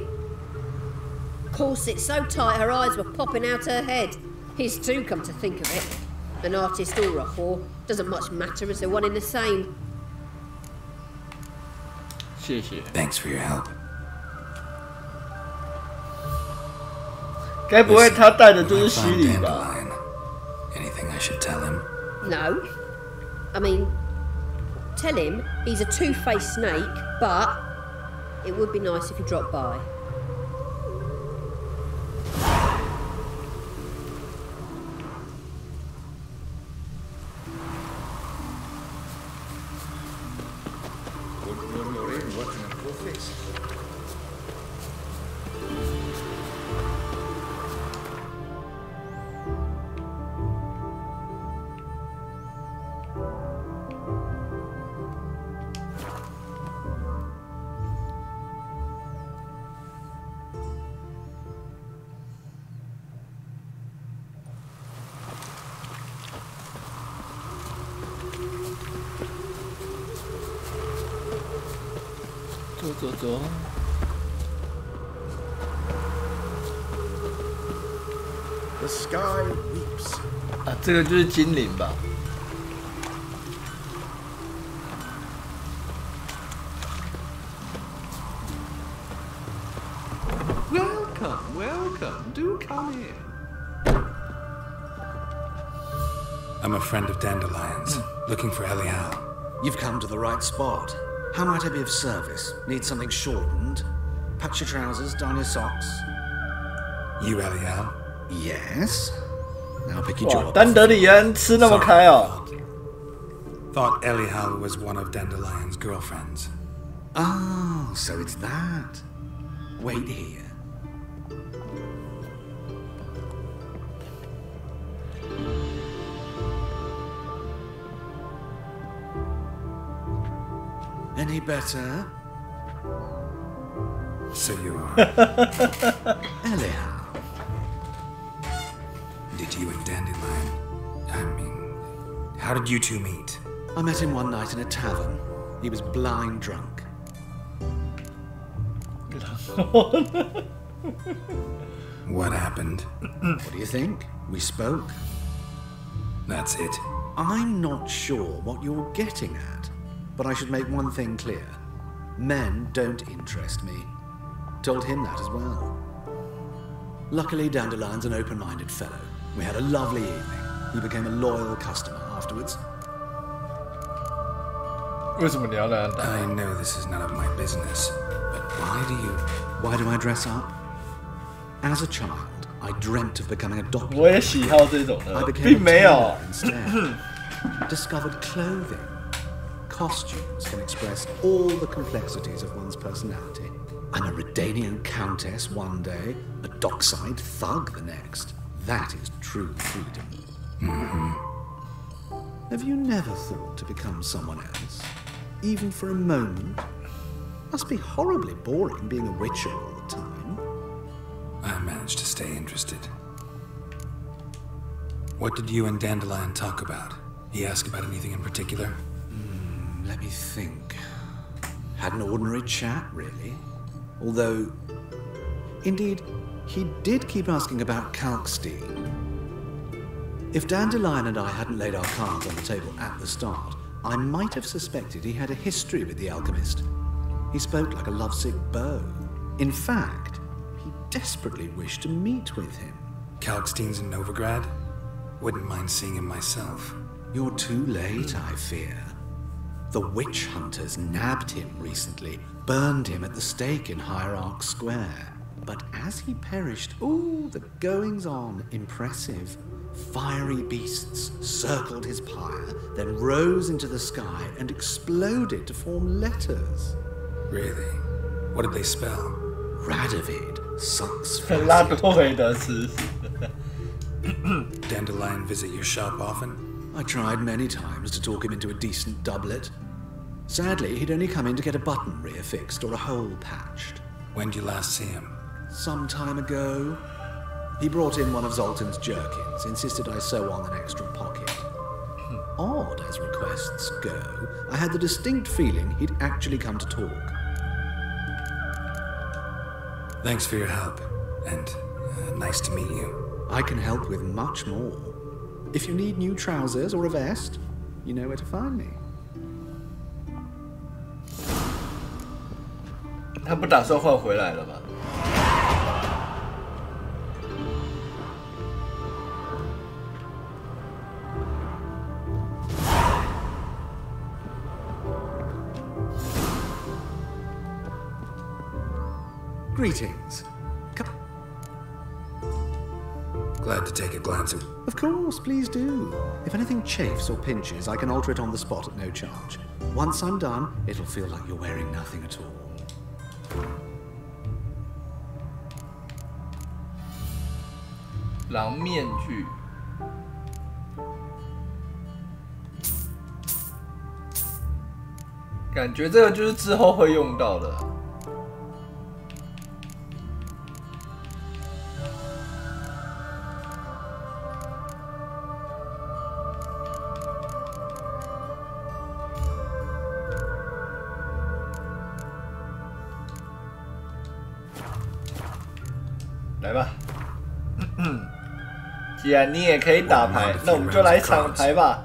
Corset so tight her eyes were popping out her head. His too, come to think of it. An artist or a whore. Doesn't much matter as they're one in the same. 谢谢。Thanks for your help. 该不会他带的就是希里吧 ？Anything I should tell him? No. I mean, tell him he's a two-faced snake, but it would be nice if he dropped by.走。The sky weeps. 啊，这个就是精灵吧？ Welcome. Do come in. I'm a friend of Dandelion's, looking for Elial. You've come to the right spot. How might I be of service? Need something shortened? Patch your trousers, darn your socks. You Elial? Yes. Now pick your jaw. 丹德里安吃那么开哦。 Thought Elial was one of Dandelion's girlfriends. Oh, so it's that. Wait here. Any better? So you are. Elial. Did you and Dandelion? I mean, how did you two meet? I met him one night in a tavern. He was blind drunk. What happened? What do you think? We spoke. That's it. I'm not sure what you're getting at, but I should make one thing clear. Men don't interest me. Told him that as well. Luckily, Dandelion's an open-minded fellow. We had a lovely evening. He became a loyal customer afterwards. I know this is none of my business, but why do I dress up? As a child, I dreamt of becoming a doctor. 我也喜好这种的， I became 并 a 没有。 tailor instead. Discovered clothing. Costumes can express all the complexities of one's personality. I'm a Redanian countess one day, a dockside thug the next. That is true freedom. Have you never thought to become someone else? Even for a moment? Must be horribly boring being a witcher all the time. I managed to stay interested. What did you and Dandelion talk about? He asked about anything in particular? Let me think. Had an ordinary chat, really. Although, indeed, he did keep asking about Kalkstein. If Dandelion and I hadn't laid our cards on the table at the start, I might have suspected he had a history with the alchemist. He spoke like a lovesick beau. In fact, he desperately wished to meet with him. Kalkstein's in Novigrad? Wouldn't mind seeing him myself. You're too late, I fear. The witch hunters nabbed him recently, burned him at the stake in Hierarch Square. But as he perished, ooh, the goings-on, impressive. Fiery beasts circled his pyre, then rose into the sky and exploded to form letters. Really? What did they spell? Radovid sucks Dandelion visit your shop often? I tried many times to talk him into a decent doublet. Sadly, he'd only come in to get a button reaffixed or a hole patched. When did you last see him? Some time ago. He brought in one of Zoltan's jerkins, insisted I sew on an extra pocket. Odd as requests go, I had the distinct feeling he'd actually come to talk. Thanks for your help, and nice to meet you. I can help with much more. If you need new trousers or a vest, you know where to find me. 他不打算换回来了吧？ Greetings. Glad to take a glance at. Of course, please do. If anything chafes or pinches, I can alter it on the spot at no charge. Once I'm done, it'll feel like you're wearing nothing at all. 狼面具，感觉这个就是之后会用到的。 来吧，既然你也可以打牌，那我们就来抢牌吧。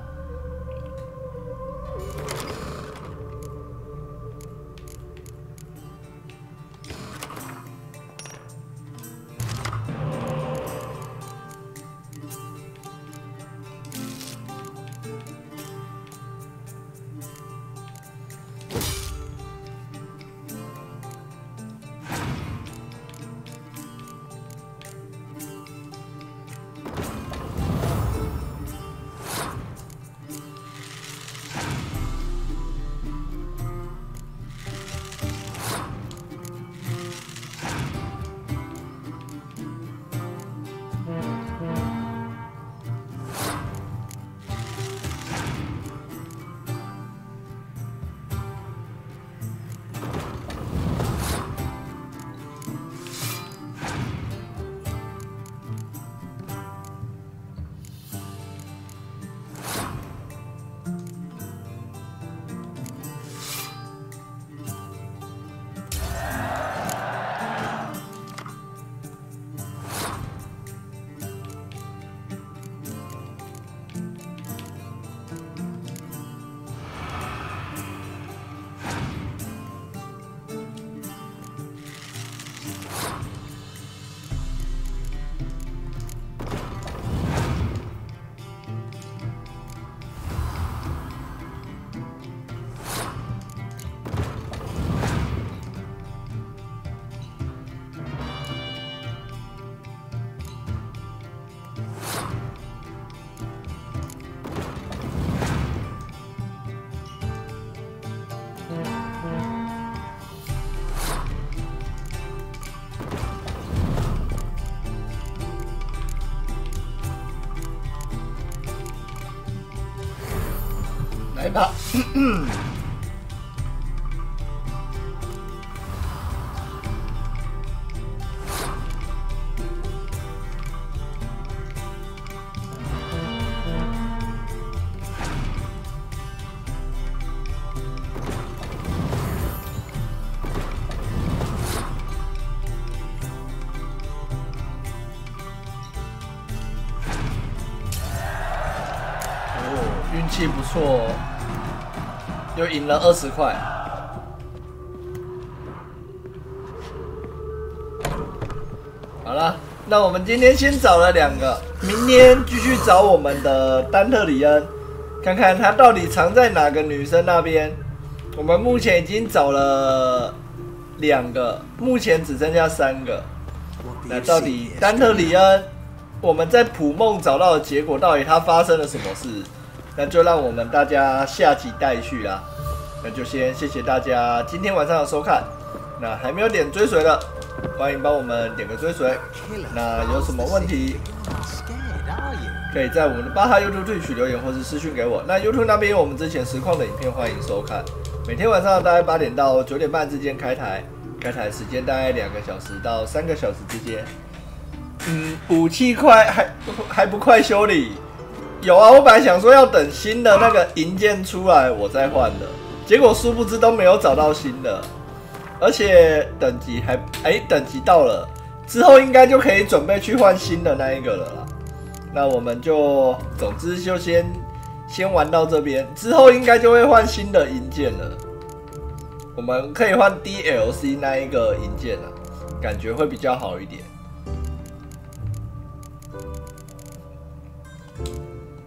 来吧，运气不错哦。 又赢了20块。好了，那我们今天先找了2个，明天继续找我们的丹特里恩，看看他到底藏在哪个女生那边。我们目前已经找了2个，目前只剩下3个。那到底丹特里恩，我们在普梦找到的结果，到底他发生了什么事？ 那就让我们大家下集待续啦。那就先谢谢大家今天晚上的收看。那还没有点追随的，欢迎帮我们点个追随。那有什么问题，可以在我们的巴哈 YouTube TWITCH 留言或是私讯给我。那 YouTube 那边有我们之前实况的影片，欢迎收看。每天晚上大概8点到9点半之间开台，开台时间大概2个小时到3个小时之间。武器还不快修理。 有啊，我本来想说要等新的那个银件出来我再换的，结果殊不知都没有找到新的，而且等级等级到了之后应该就可以准备去换新的那一个了啦。那我们就总之就先玩到这边，之后应该就会换新的银件了。我们可以换 DLC 那一个银件啊，感觉会比较好一点。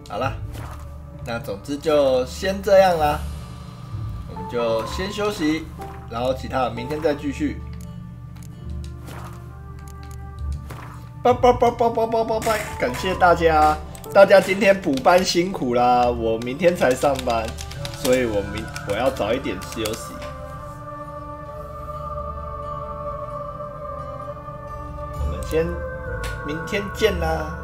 好啦，那总之就先这样啦，我们就先休息，然后其他的明天再继续。拜，感谢大家，大家今天补班辛苦啦，我明天才上班，所以我要早一点休息。我们先明天见啦。